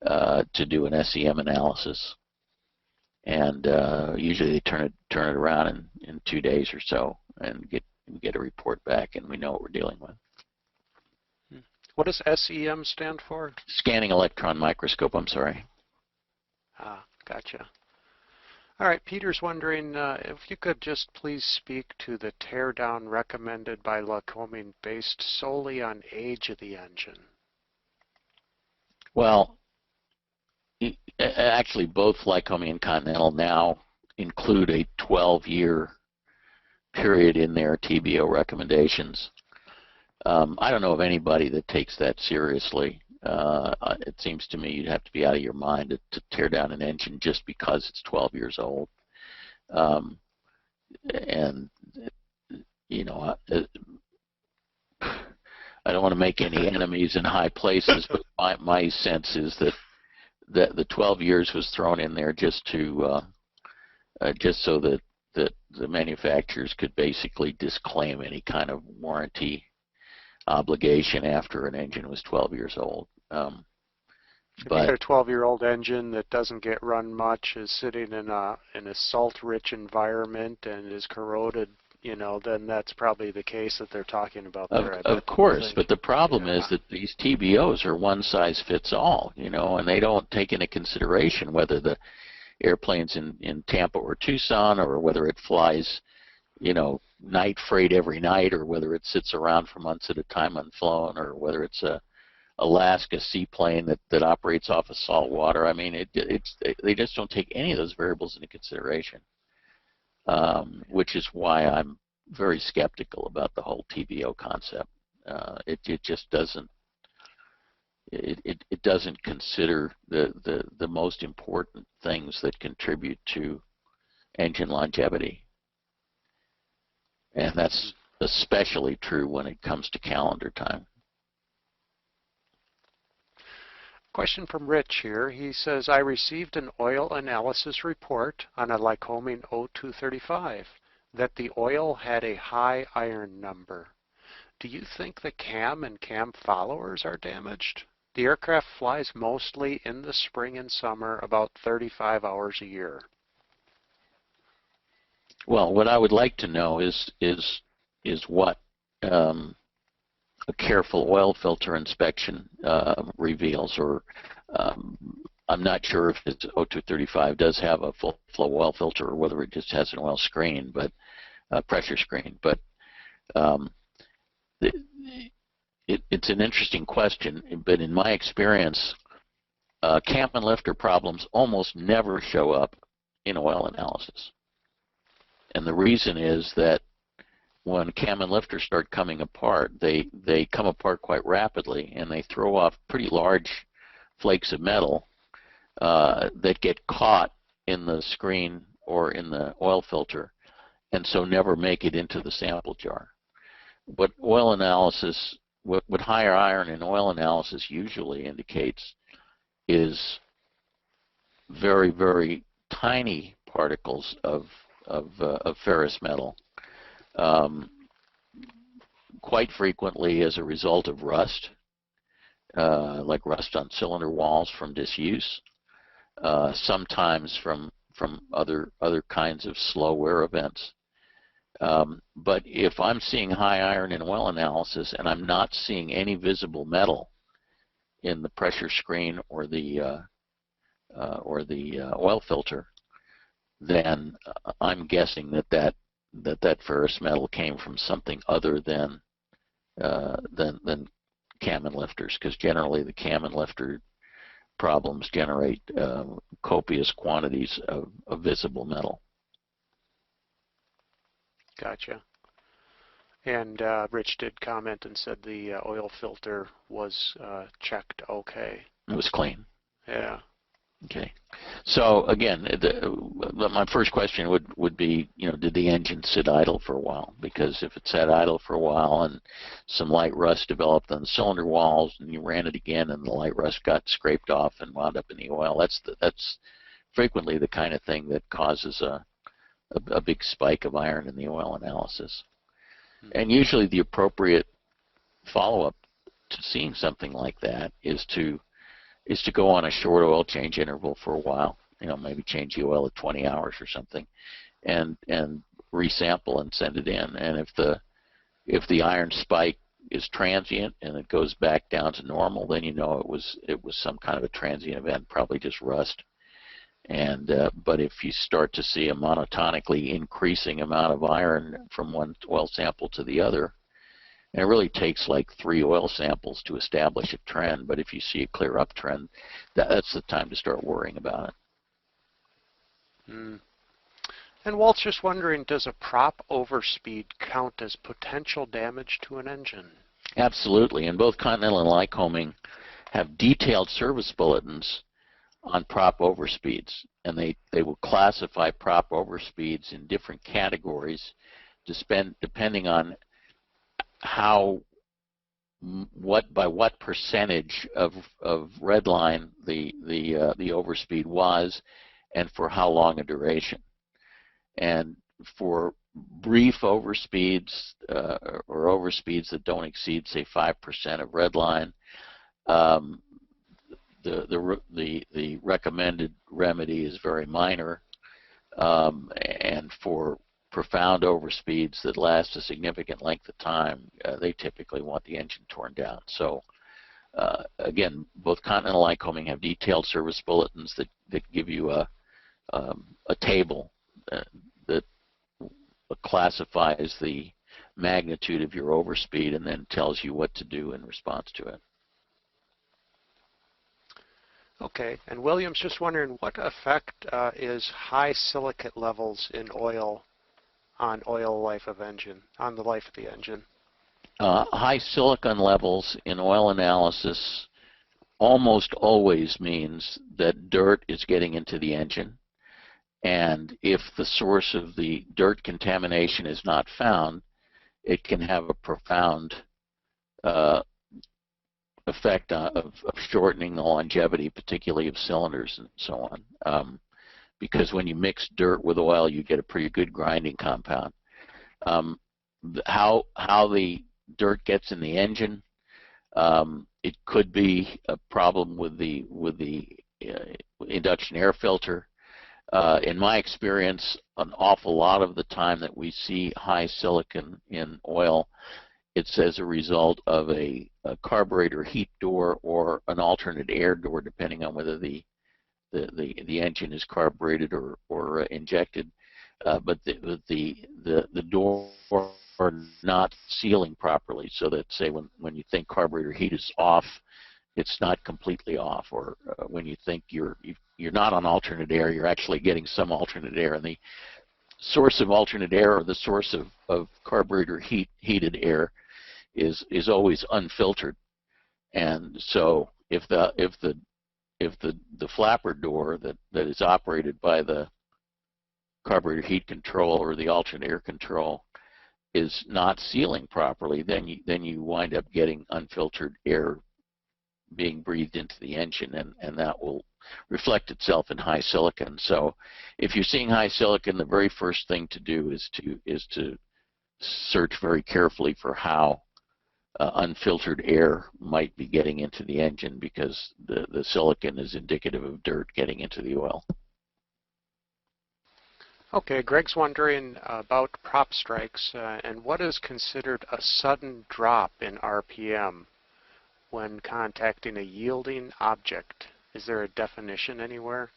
Speaker 2: to do an SEM analysis. And usually they turn it around in 2 days or so, and get a report back, and we know what we're dealing with.
Speaker 1: What does SEM stand for?
Speaker 2: Scanning electron microscope. I'm sorry.
Speaker 1: Ah, gotcha. All right, Peter's wondering if you could just please speak to the teardown recommended by Lycoming based solely on age of the engine.
Speaker 2: Well, actually, both Lycoming and Continental now include a 12-year period in their TBO recommendations. I don't know of anybody that takes that seriously. It seems to me you'd have to be out of your mind to tear down an engine just because it's 12 years old. And, you know, I don't want to make any enemies in high places, but my sense is that the 12 years was thrown in there just to just so that the manufacturers could basically disclaim any kind of warranty obligation after an engine was 12 years old.
Speaker 1: If you got a 12-year-old engine that doesn't get run much, is sitting in a salt-rich environment and is corroded, you know, then that's probably the case that they're talking about there.
Speaker 2: Of course, but the problem is that these TBOs are one size fits all, you know, and they don't take into consideration whether the airplane's in Tampa or Tucson, or whether it flies, you know, night freight every night, or whether it sits around for months at a time unflown, or whether it's a Alaska seaplane that operates off of salt water. I mean, they just don't take any of those variables into consideration, which is why I'm very skeptical about the whole TBO concept. It just doesn't. It doesn't consider the most important things that contribute to engine longevity, and that's especially true when it comes to calendar time.
Speaker 1: Question from Rich here. He says, I received an oil analysis report on a Lycoming 0235 that the oil had a high iron number. Do you think the cam and cam followers are damaged? The aircraft flies mostly in the spring and summer, about 35 hours a year.
Speaker 2: Well, what I would like to know is what a careful oil filter inspection reveals, or I'm not sure if its 0235 does have a full flow oil filter or whether it just has an oil screen, but pressure screen. But it's an interesting question, but in my experience, cam and lifter problems almost never show up in oil analysis. And the reason is that when cam and lifters start coming apart, they come apart quite rapidly, and they throw off pretty large flakes of metal that get caught in the screen or in the oil filter, and so never make it into the sample jar. What oil analysis, what higher iron in oil analysis usually indicates is very, very tiny particles of ferrous metal. Quite frequently as a result of rust, like rust on cylinder walls from disuse, sometimes from other kinds of slow wear events. But if I'm seeing high iron in oil analysis and I'm not seeing any visible metal in the pressure screen or the oil filter, then I'm guessing that ferrous metal came from something other than cam and lifters, because generally the cam and lifter problems generate copious quantities of visible metal.
Speaker 1: Gotcha. And Rich did comment and said the oil filter was checked okay.
Speaker 2: It was clean.
Speaker 1: Yeah.
Speaker 2: Okay. So again, my first question would be, did the engine sit idle for a while? Because if it sat idle for a while and some light rust developed on the cylinder walls, and you ran it again, and the light rust got scraped off and wound up in the oil, that's frequently the kind of thing that causes a big spike of iron in the oil analysis. And usually the appropriate follow-up to seeing something like that is to go on a short oil change interval for a while. Maybe change the oil at 20 hours or something, and resample and send it in. And if the iron spike is transient and it goes back down to normal, then it was some kind of a transient event, probably just rust. And but if you start to see a monotonically increasing amount of iron from one oil sample to the other, and it really takes like 3 oil samples to establish a trend, but if you see a clear uptrend, that's the time to start worrying about it.
Speaker 1: And Walt's just wondering, does a prop overspeed count as potential damage to an engine?
Speaker 2: Absolutely, and both Continental and Lycoming have detailed service bulletins on prop overspeeds, and they will classify prop overspeeds in different categories depending on by what percentage of redline the overspeed was, and for how long a duration. And for brief overspeeds or overspeeds that don't exceed, say, 5% of redline, the recommended remedy is very minor, and for profound overspeeds that last a significant length of time, they typically want the engine torn down. So again, both Continental and Lycoming have detailed service bulletins that give you a table that classifies the magnitude of your overspeed and then tells you what to do in response to it.
Speaker 1: Okay, and William's just wondering, what effect is high silicate levels in oil on life of engine, on the life of the engine?
Speaker 2: High silicon levels in oil analysis almost always means that dirt is getting into the engine, and if the source of the dirt contamination is not found, it can have a profound effect of shortening the longevity, particularly of cylinders and so on. Because when you mix dirt with oil, you get a pretty good grinding compound. How the dirt gets in the engine, it could be a problem with the induction air filter. In my experience, an awful lot of the time that we see high silicon in oil, it's as a result of a carburetor heat door or an alternate air door, depending on whether the engine is carbureted or injected. But the door are not sealing properly, so that, say, when you think carburetor heat is off, it's not completely off, or when you think you're not on alternate air, you're actually getting some alternate air, and the source of alternate air or the source of carburetor heated air is always unfiltered. And so if the flapper door that is operated by the carburetor heat control or the alternate air control is not sealing properly, then you wind up getting unfiltered air being breathed into the engine, and that will reflect itself in high silicon. So if you're seeing high silicon, the very first thing to do is to search very carefully for how unfiltered air might be getting into the engine, because the silicon is indicative of dirt getting into the oil.
Speaker 1: Okay, Greg's wondering about prop strikes and what is considered a sudden drop in RPM when contacting a yielding object. Is there a definition anywhere?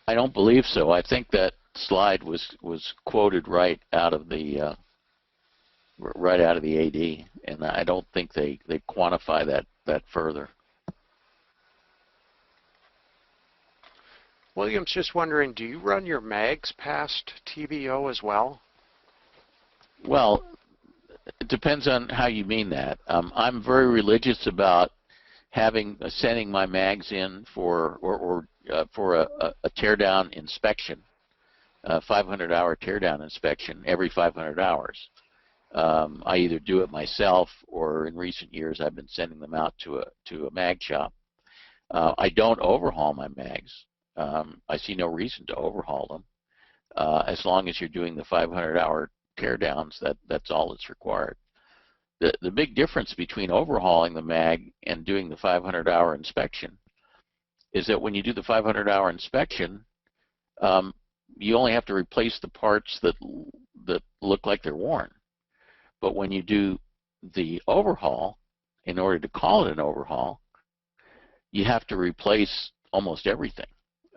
Speaker 2: I don't believe so. I think that slide was quoted right out of the AD, and I don't think they quantify that further.
Speaker 1: William's just wondering, do you run your mags past TBO as well?
Speaker 2: Well, it depends on how you mean that. I'm very religious about sending my mags in for or for a teardown inspection, 500-hour teardown inspection every 500 hours. I either do it myself, or in recent years I've been sending them out to a mag shop. I don't overhaul my mags. I see no reason to overhaul them. As long as you're doing the 500-hour teardowns, that's all that's required. The big difference between overhauling the mag and doing the 500-hour inspection is that when you do the 500-hour inspection, you only have to replace the parts that look like they're worn. But when you do the overhaul, in order to call it an overhaul, you have to replace almost everything.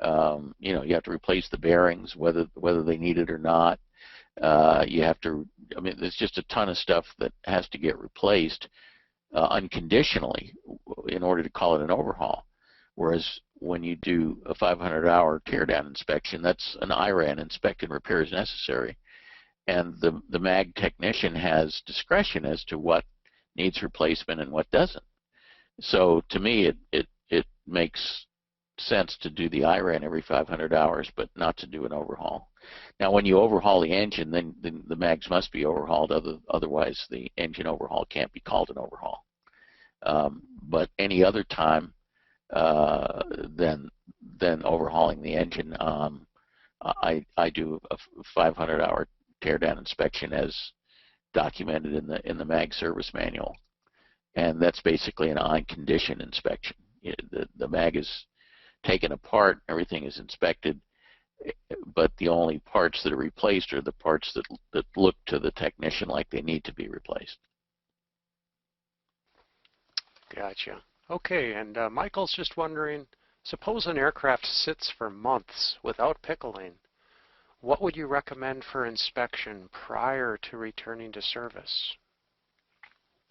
Speaker 2: You have to replace the bearings, whether they need it or not. You have to, there's just a ton of stuff that has to get replaced unconditionally in order to call it an overhaul. Whereas when you do a 500-hour teardown inspection, that's an IRAN, inspect and repair as necessary. And the mag technician has discretion as to what needs replacement and what doesn't. So to me, it makes sense to do the IRAN every 500 hours, but not to do an overhaul. Now, when you overhaul the engine, then the mags must be overhauled. Otherwise, the engine overhaul can't be called an overhaul. But any other time than overhauling the engine, I do a 500-hour teardown inspection as documented in the mag service manual, and that's basically an on-condition inspection. The mag is taken apart, everything is inspected, but the only parts that are replaced are the parts that look to the technician like they need to be replaced.
Speaker 1: Gotcha. Okay, and Michael's just wondering, suppose an aircraft sits for months without pickling. What would you recommend for inspection prior to returning to service?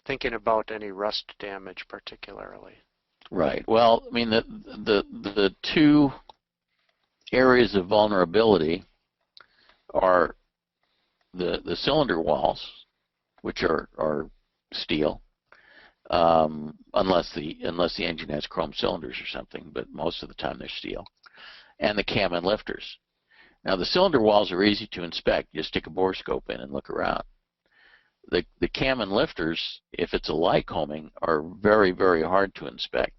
Speaker 1: Thinking about any rust damage particularly.
Speaker 2: Right. Well, the two areas of vulnerability are the cylinder walls, which are steel, unless the engine has chrome cylinders or something, but most of the time they're steel, and the cam and lifters. Now, the cylinder walls are easy to inspect. You just stick a borescope in and look around. The cam and lifters, if it's a Lycoming, are very, very hard to inspect,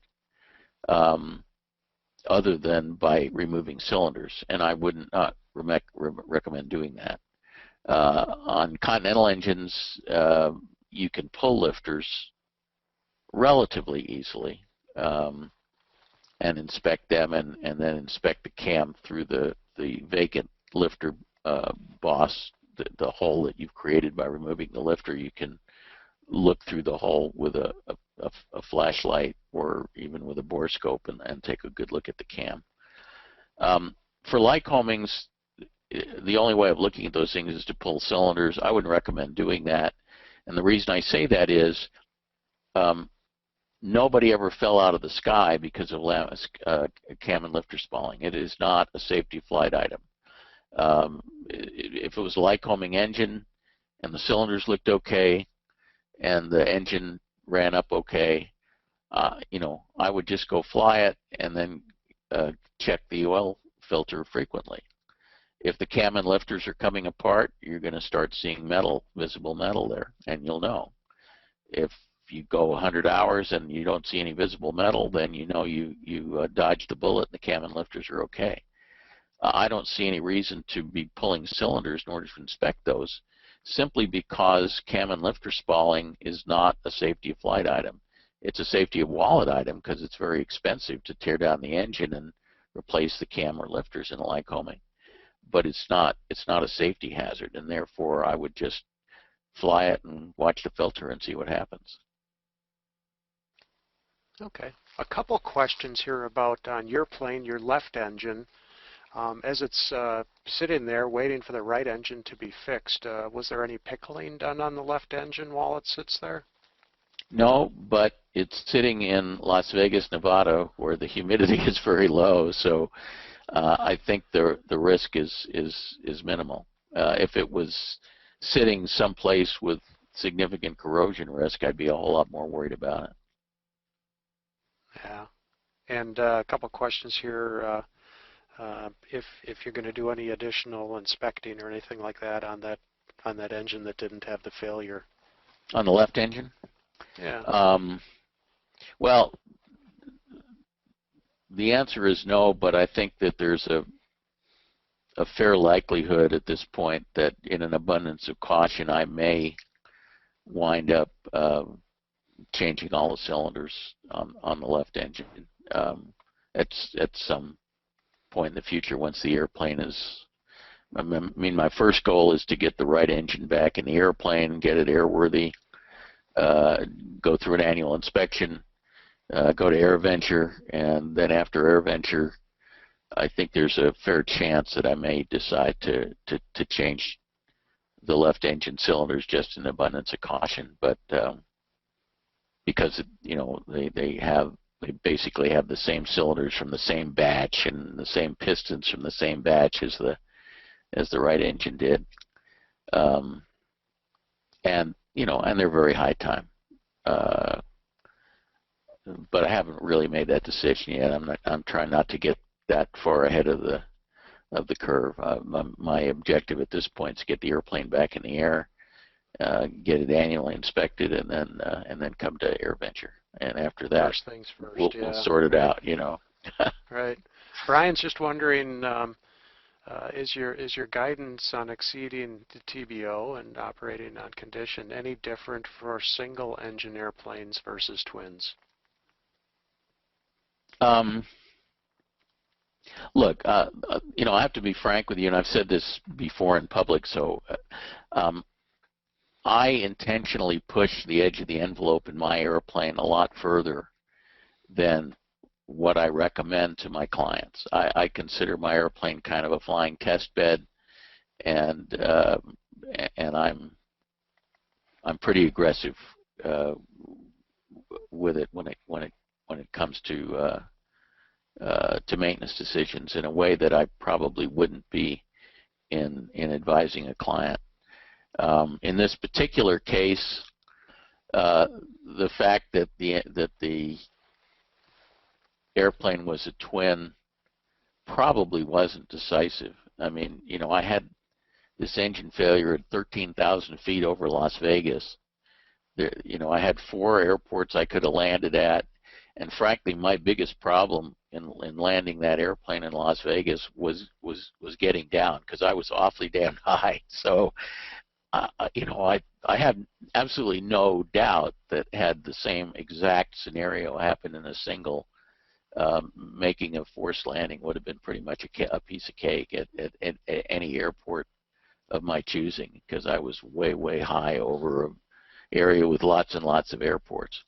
Speaker 2: other than by removing cylinders, and I would not recommend doing that. On Continental engines, you can pull lifters relatively easily and inspect them, and then inspect the cam through the vacant lifter boss, the hole that you've created by removing the lifter. You can look through the hole with a flashlight or even with a borescope and take a good look at the cam. For Lycomings, the only way of looking at those things is to pull cylinders. I wouldn't recommend doing that, and the reason I say that is nobody ever fell out of the sky because of cam and lifter spalling. It is not a safety flight item. If it was a Lycoming engine and the cylinders looked okay and the engine ran up okay, I would just go fly it and then check the oil filter frequently. If the cam and lifters are coming apart, you're going to start seeing visible metal there, and you'll know. If you go 100 hours and you don't see any visible metal, then you know you dodged the bullet and the cam and lifters are okay. I don't see any reason to be pulling cylinders in order to inspect those, simply because cam and lifter spalling is not a safety of flight item. It's a safety of wallet item because it's very expensive to tear down the engine and replace the cam or lifters in a Lycoming. But it's not a safety hazard, and therefore I would just fly it and watch the filter and see what happens.
Speaker 1: Okay. A couple questions here about on your plane, your left engine. As it's sitting there waiting for the right engine to be fixed, was there any pickling done on the left engine while it sits there?
Speaker 2: No, but it's sitting in Las Vegas, Nevada, where the humidity is very low, so I think the risk is minimal. If it was sitting someplace with significant corrosion risk, I'd be a whole lot more worried about it.
Speaker 1: Yeah. And a couple questions here. If you're going to do any additional inspecting or anything like that on that engine that didn't have the failure.
Speaker 2: On the left engine?
Speaker 1: Yeah.
Speaker 2: Well, the answer is no, but I think that there's a fair likelihood at this point that in an abundance of caution I may wind up changing all the cylinders on the left engine at some point in the future once the airplane is, I mean, my first goal is to get the right engine back in the airplane, get it airworthy, go through an annual inspection, go to AirVenture, and then after AirVenture, I think there's a fair chance that I may decide to change the left engine cylinders just in abundance of caution. But because they basically have the same cylinders from the same batch and the same pistons from the same batch as the right engine did, and they're very high time. But I haven't really made that decision yet. I'm trying not to get that far ahead of the curve. My objective at this point is to get the airplane back in the air, get it annually inspected, and then come to AirVenture. And after that,
Speaker 1: first things first,
Speaker 2: we'll sort it out.
Speaker 1: Right. Brian's just wondering, is your guidance on exceeding the TBO and operating on condition any different for single engine airplanes versus twins?
Speaker 2: Look, I have to be frank with you, and I've said this before in public, so I intentionally push the edge of the envelope in my airplane a lot further than what I recommend to my clients. I consider my airplane kind of a flying test bed, and I'm pretty aggressive with it when it comes to maintenance decisions in a way that I probably wouldn't be in advising a client. In this particular case, the fact that the airplane was a twin probably wasn't decisive. I mean, I had this engine failure at 13,000 feet over Las Vegas. I had 4 airports I could have landed at, and frankly, my biggest problem in landing that airplane in Las Vegas was getting down, because I was awfully damn high. So, I have absolutely no doubt that had the same exact scenario happened in a single, making a forced landing would have been pretty much a piece of cake at any airport of my choosing, because I was way high over an area with lots and lots of airports.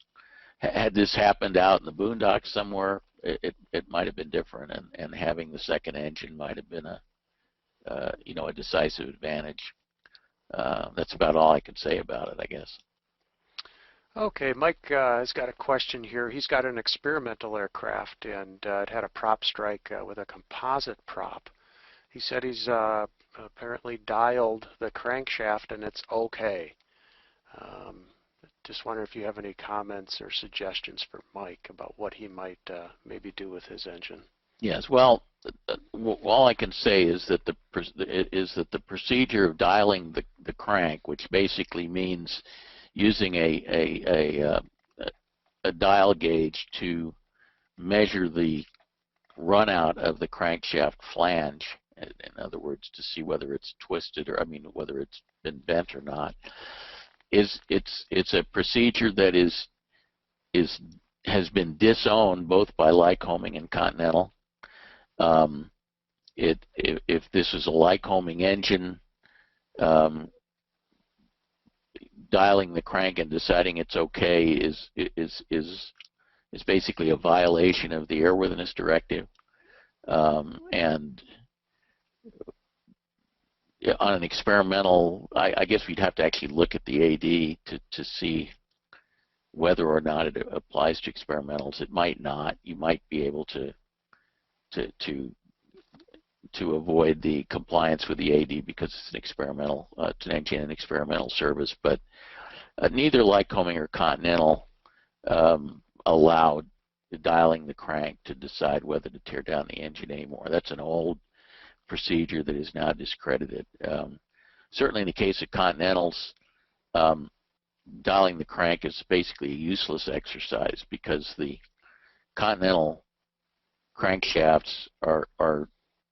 Speaker 2: Had this happened out in the boondocks somewhere, it might have been different, and having the second engine might have been a decisive advantage. That's about all I can say about it, I guess.
Speaker 1: Okay, Mike has got a question here. He's got an experimental aircraft, and it had a prop strike with a composite prop. He said he's apparently dialed the crankshaft, and it's okay. Just wonder if you have any comments or suggestions for Mike about what he might maybe do with his engine.
Speaker 2: Yes, well, all I can say is that the procedure of dialing the crank, which basically means using a dial gauge to measure the run out of the crankshaft flange, in other words, to see whether it's twisted or whether it's been bent or not, it's a procedure that has been disowned both by Lycoming and Continental. If this is a Lycoming engine, dialing the crank and deciding it's okay is basically a violation of the airworthiness directive, and on an experimental, I guess we'd have to actually look at the AD to see whether or not it applies to experimentals. It might not. You might be able to avoid the compliance with the AD because it's an experimental, it's an engine and experimental service. But neither Lycoming or Continental allowed dialing the crank to decide whether to tear down the engine anymore. That's an old procedure that is now discredited. Certainly in the case of Continentals, dialing the crank is basically a useless exercise because the Continental crankshafts are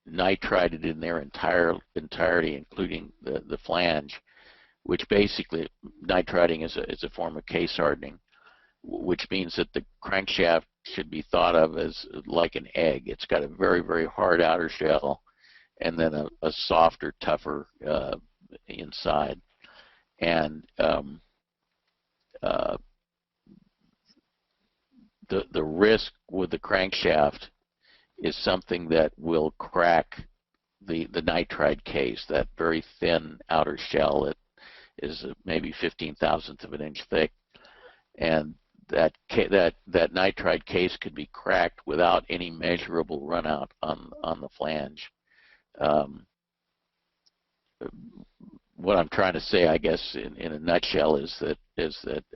Speaker 2: nitrided in their entirety, including the flange, which basically nitriding is a form of case hardening, which means that the crankshaft should be thought of as like an egg. It's got a very, very hard outer shell and then a softer, tougher inside. And the risk with the crankshaft is something that will crack the nitride case, that very thin outer shell that is maybe 1/15,000th of an inch thick, and that nitride case could be cracked without any measurable runout on the flange. What I'm trying to say, I guess, in a nutshell, is that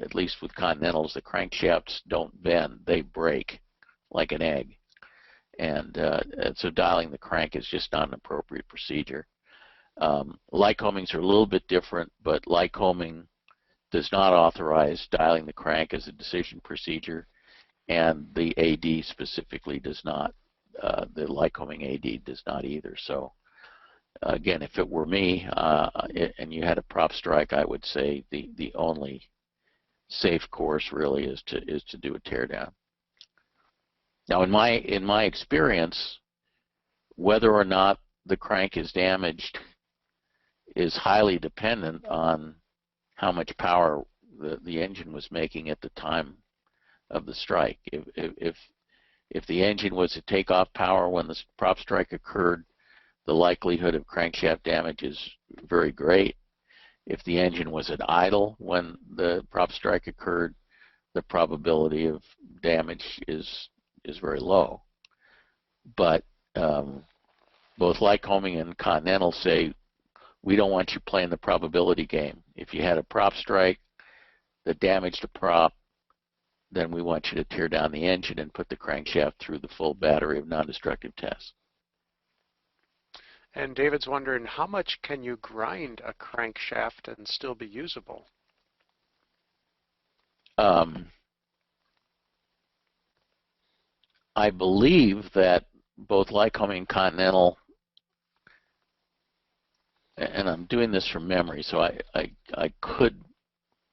Speaker 2: at least with Continentals, the crankshafts don't bend; they break like an egg, and so dialing the crank is just not an appropriate procedure. Lycomings are a little bit different, but Lycoming does not authorize dialing the crank as a decision procedure, and the AD specifically does not. The Lycoming AD does not either. So again, if it were me and you had a prop strike, I would say the only safe course really is to do a teardown. Now, in my experience, whether or not the crank is damaged is highly dependent on how much power the engine was making at the time of the strike. If the engine was at takeoff power when the prop strike occurred, the likelihood of crankshaft damage is very great. If the engine was at idle when the prop strike occurred, the probability of damage is very low. But both Lycoming and Continental say, we don't want you playing the probability game. If you had a prop strike that damaged a prop, then we want you to tear down the engine and put the crankshaft through the full battery of non-destructive tests.
Speaker 1: And David's wondering, how much can you grind a crankshaft and still be usable?
Speaker 2: I believe that both Lycoming and Continental, and I'm doing this from memory, so I could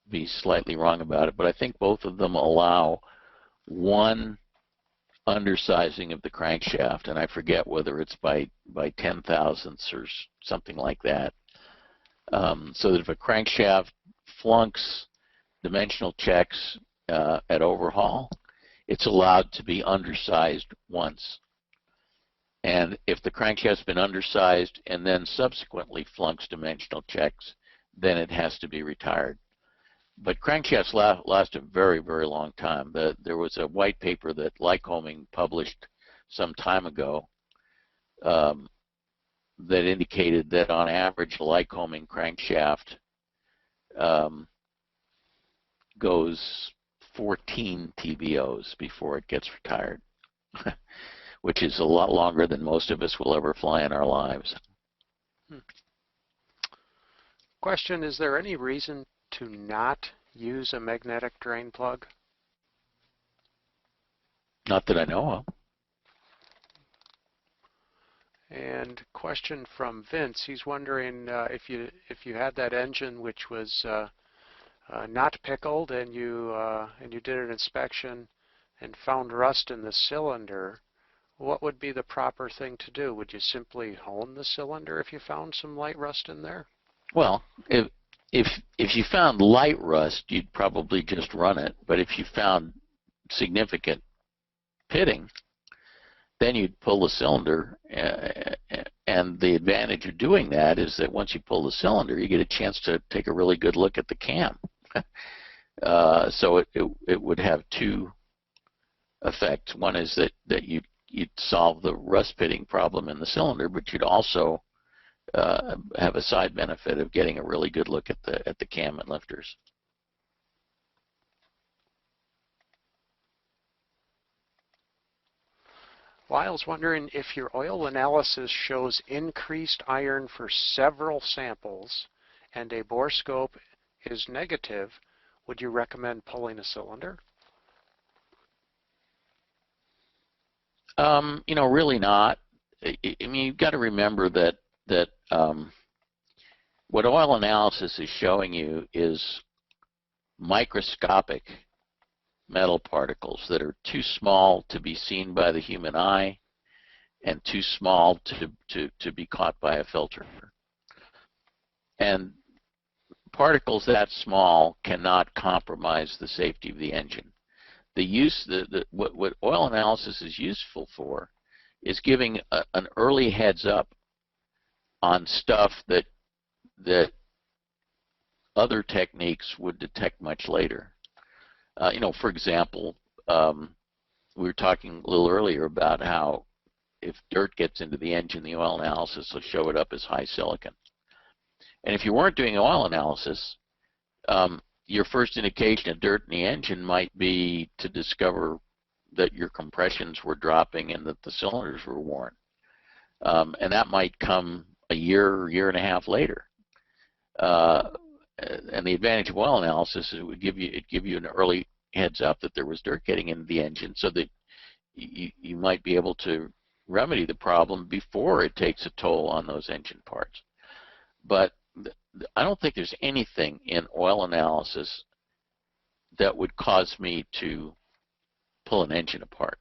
Speaker 2: be slightly wrong about it, but I think both of them allow one undersizing of the crankshaft, and I forget whether it's by 10 thousandths or something like that. So that if a crankshaft flunks dimensional checks at overhaul, it's allowed to be undersized once. And if the crankshaft's been undersized and then subsequently flunks dimensional checks, then it has to be retired. But crankshafts last a very, very long time. There was a white paper that Lycoming published some time ago that indicated that on average, a Lycoming crankshaft goes 14 TBOs before it gets retired, which is a lot longer than most of us will ever fly in our lives.
Speaker 1: Question, is there any reason to not use a magnetic drain plug?
Speaker 2: Not that I know of.
Speaker 1: And question from Vince, he's wondering if you had that engine which was not pickled and you did an inspection and found rust in the cylinder, what would be the proper thing to do? Would you simply hone the cylinder if you found some light rust in there?
Speaker 2: Well, if you found light rust, you'd probably just run it. But if you found significant pitting, then you'd pull the cylinder. And the advantage of doing that is that once you pull the cylinder, you get a chance to take a really good look at the cam. So it would have two effects. One is that you'd solve the rust pitting problem in the cylinder, but you'd also have a side benefit of getting a really good look at the cam and lifters.
Speaker 1: Well, I was wondering if your oil analysis shows increased iron for several samples and a bore scope is negative, would you recommend pulling a cylinder?
Speaker 2: Really not. I mean, you've got to remember that what oil analysis is showing you is microscopic metal particles that are too small to be seen by the human eye and too small to be caught by a filter. And particles that small cannot compromise the safety of the engine. What oil analysis is useful for is giving an early heads up on stuff that other techniques would detect much later. For example, we were talking a little earlier about how if dirt gets into the engine, the oil analysis will show it up as high silicon. And if you weren't doing oil analysis, your first indication of dirt in the engine might be to discover that your compressions were dropping and that the cylinders were worn. And that might come a year and a half later. And the advantage of oil analysis is it would give you an early heads up that there was dirt getting into the engine, so that you might be able to remedy the problem before it takes a toll on those engine parts. But I don't think there's anything in oil analysis that would cause me to pull an engine apart.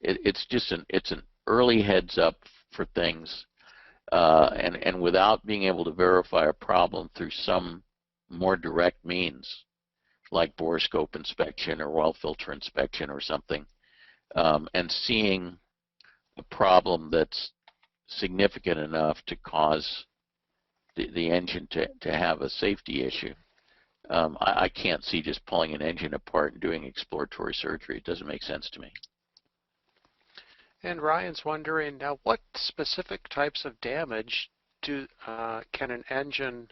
Speaker 2: It's an early heads up for things, and without being able to verify a problem through some more direct means, like bore scope inspection or oil filter inspection or something, and seeing a problem that's significant enough to cause the engine to have a safety issue. I can't see just pulling an engine apart and doing exploratory surgery. It doesn't make sense to me.
Speaker 1: And Ryan's wondering, now what specific types of damage can an engine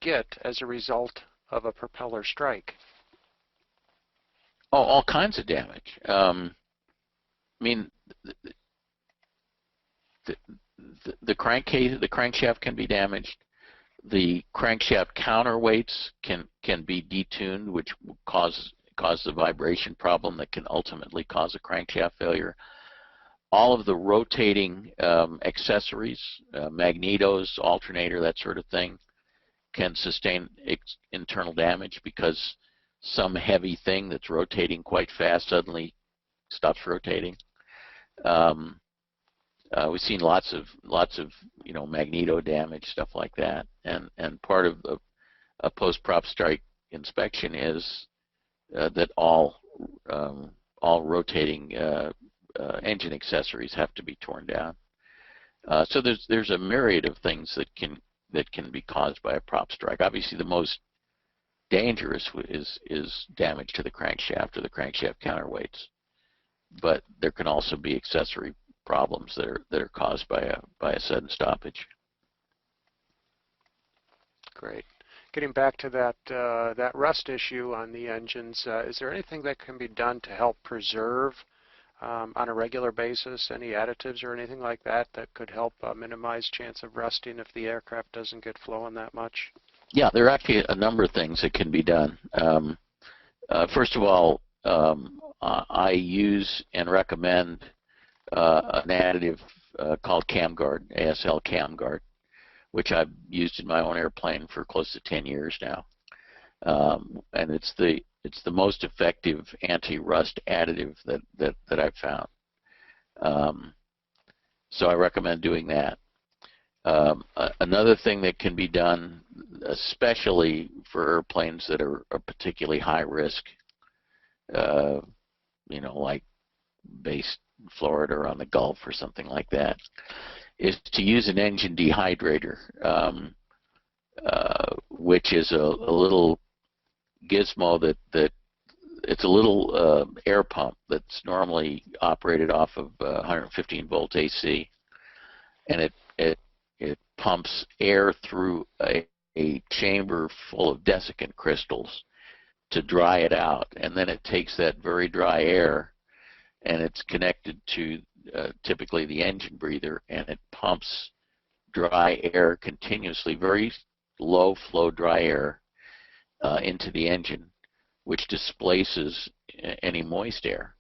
Speaker 1: get as a result of a propeller strike?
Speaker 2: Oh, all kinds of damage. I mean, the crankshaft can be damaged. The crankshaft counterweights can be detuned, which will cause the vibration problem that can ultimately cause a crankshaft failure. All of the rotating accessories, magnetos, alternator, that sort of thing, can sustain internal damage because some heavy thing that's rotating quite fast suddenly stops rotating. We've seen lots of magneto damage, stuff like that, and part of a post-prop strike inspection is that all rotating engine accessories have to be torn down. So there's a myriad of things that can be caused by a prop strike. Obviously, the most dangerous is damage to the crankshaft or the crankshaft counterweights, but there can also be accessory problems that are caused by a sudden stoppage.
Speaker 1: Great. Getting back to that rust issue on the engines, is there anything that can be done to help preserve on a regular basis, any additives or anything like that could help minimize chance of rusting if the aircraft doesn't get flowing that much?
Speaker 2: Yeah, there are actually a number of things that can be done. First of all, I use and recommend an additive called CamGuard, ASL CamGuard, which I've used in my own airplane for close to 10 years now. And it's the most effective anti-rust additive that I've found. So I recommend doing that. Another thing that can be done, especially for airplanes that are particularly high risk, like based in Florida or on the Gulf or something like that, is to use an engine dehydrator, which is a little gizmo that it's a little air pump that's normally operated off of 115 volt AC, and it pumps air through a chamber full of desiccant crystals to dry it out, and then it takes that very dry air and it's connected to typically the engine breather, and it pumps dry air continuously, very low flow dry air into the engine, which displaces any moist air,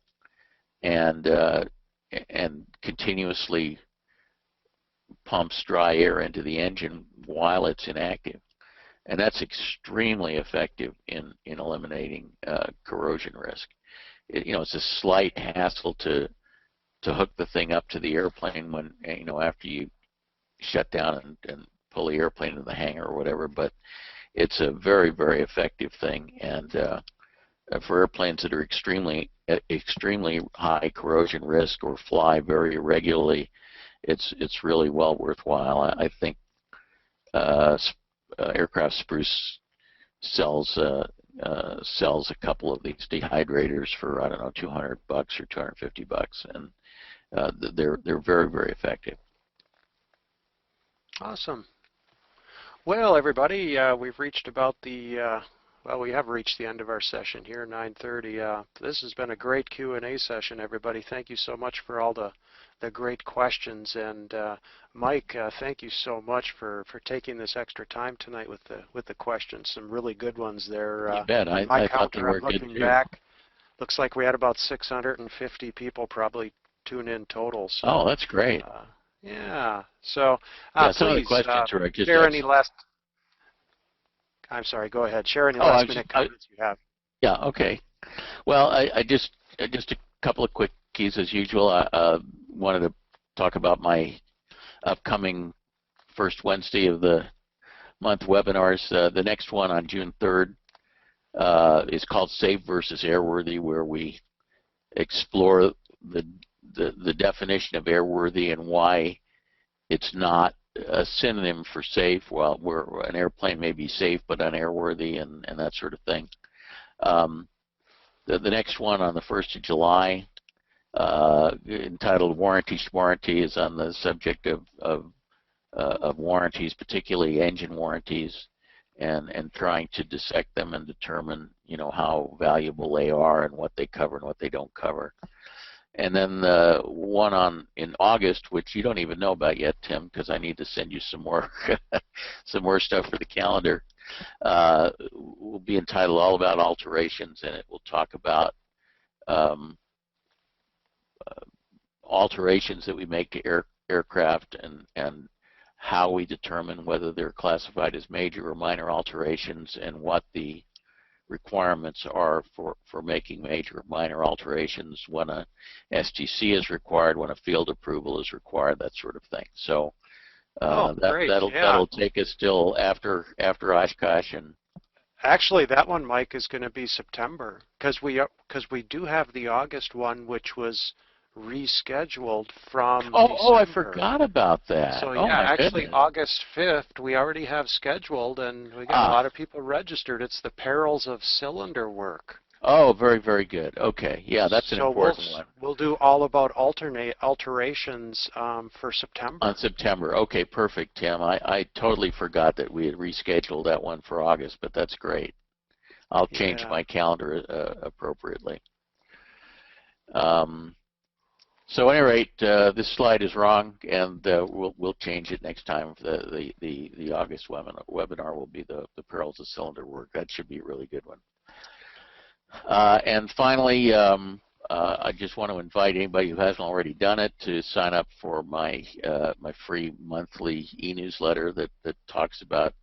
Speaker 2: and continuously pumps dry air into the engine while it's inactive. And that's extremely effective in eliminating corrosion risk. It's a slight hassle to hook the thing up to the airplane when, after you shut down and pull the airplane into the hangar or whatever, but it's a very, very effective thing. And for airplanes that are extremely high corrosion risk or fly very irregularly, it's really well worthwhile. I think Aircraft Spruce sells a couple of these dehydrators for, I don't know, $200 or $250, and they're very, very effective.
Speaker 1: Awesome. Well, everybody, we've reached about the we have reached the end of our session here, 9:30. This has been a great Q&A session, everybody. Thank you so much for all the great questions. And Mike, thank you so much for taking this extra time tonight with the questions. Some really good ones there.
Speaker 2: You bet. I thought they were good too.
Speaker 1: Back, looks like we had about 650 people probably tune in total. So,
Speaker 2: oh, that's great.
Speaker 1: Yeah. So
Speaker 2: some
Speaker 1: please,
Speaker 2: of the questions are just
Speaker 1: share any last. I'm sorry. Go ahead. Share any last minute comments you have.
Speaker 2: Yeah. Okay. Well, I just a couple of quickies as usual. I wanted to talk about my upcoming first Wednesday of the month webinars. The next one on June 3rd is called Safe versus Airworthy, where we explore the definition of airworthy and why it's not a synonym for safe. Well, where an airplane may be safe but unairworthy and that sort of thing. The next one on the 1st of July, entitled Warranty Schwarranty, is on the subject of warranties, particularly engine warranties, and trying to dissect them and determine, how valuable they are and what they cover and what they don't cover. And then the one in August, which you don't even know about yet, Tim, because I need to send you some more some more stuff for the calendar, will be entitled All About Alterations, and it will talk about alterations that we make to aircraft and how we determine whether they're classified as major or minor alterations, and what the requirements are for making major or minor alterations, when a STC is required, when a field approval is required, that sort of thing. So that'll take us till after Oshkosh. And
Speaker 1: actually, that one, Mike, is going to be September, because we do have the August one, which was rescheduled from December.
Speaker 2: I forgot about that.
Speaker 1: So yeah, actually goodness. August 5th we already have scheduled, and we got a lot of people registered. It's the perils of cylinder work.
Speaker 2: Oh, very, very good. Okay, yeah, that's an important one.
Speaker 1: We'll do all about alterations for September.
Speaker 2: On September. Okay, perfect, Tim. I totally forgot that we had rescheduled that one for August, but that's great. I'll change my calendar appropriately. So at any rate, this slide is wrong, and we'll change it next time. The August webinar will be the perils of cylinder work. That should be a really good one. And finally, I just want to invite anybody who hasn't already done it to sign up for my free monthly e-newsletter that talks about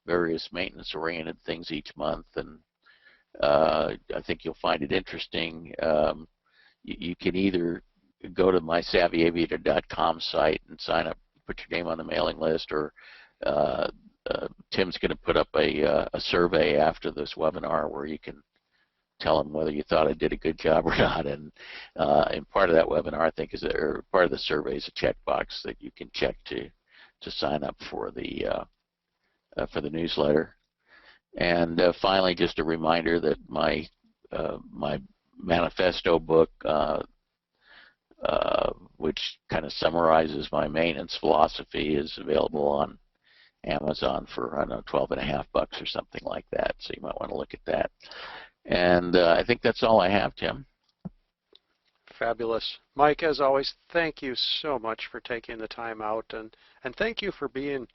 Speaker 2: various maintenance-oriented things each month, and I think you'll find it interesting. You can either go to my savvyaviator.com site and sign up, put your name on the mailing list, or Tim's going to put up a survey after this webinar where you can tell him whether you thought I did a good job or not. And part of that webinar, I think, or part of the survey is a checkbox that you can check to sign up for the newsletter. And finally, just a reminder that my manifesto book, which kind of summarizes my maintenance philosophy, is available on Amazon for, I don't know, $12.50 or something like that. So you might want to look at that. And I think that's all I have, Tim.
Speaker 1: Fabulous. Mike, as always, thank you so much for taking the time out, and thank you for being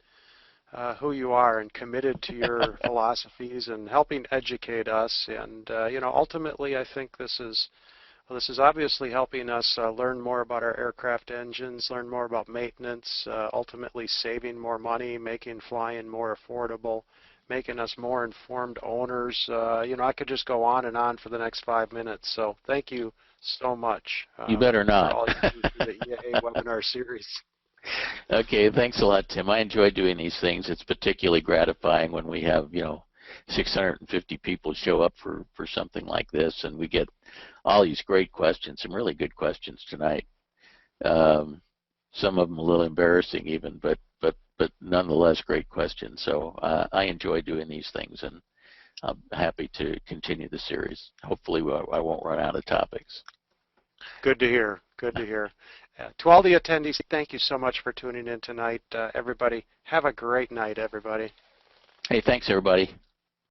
Speaker 1: who you are and committed to your philosophies and helping educate us. And you know, ultimately, I think this is obviously helping us learn more about our aircraft engines, learn more about maintenance, ultimately saving more money, making flying more affordable, making us more informed owners. You know, I could just go on and on for the next 5 minutes. So thank you so much
Speaker 2: You better
Speaker 1: for
Speaker 2: not.
Speaker 1: all you do through the EAA webinar series.
Speaker 2: Okay, thanks a lot, Tim. I enjoy doing these things. It's particularly gratifying when we have, 650 people show up for something like this, and we get all these great questions, some really good questions tonight. Some of them a little embarrassing even, but nonetheless great questions. So I enjoy doing these things, and I'm happy to continue the series. Hopefully I won't run out of topics.
Speaker 1: Good to hear. Good to hear. To all the attendees, thank you so much for tuning in tonight. Everybody, have a great night, everybody.
Speaker 2: Hey, thanks, everybody.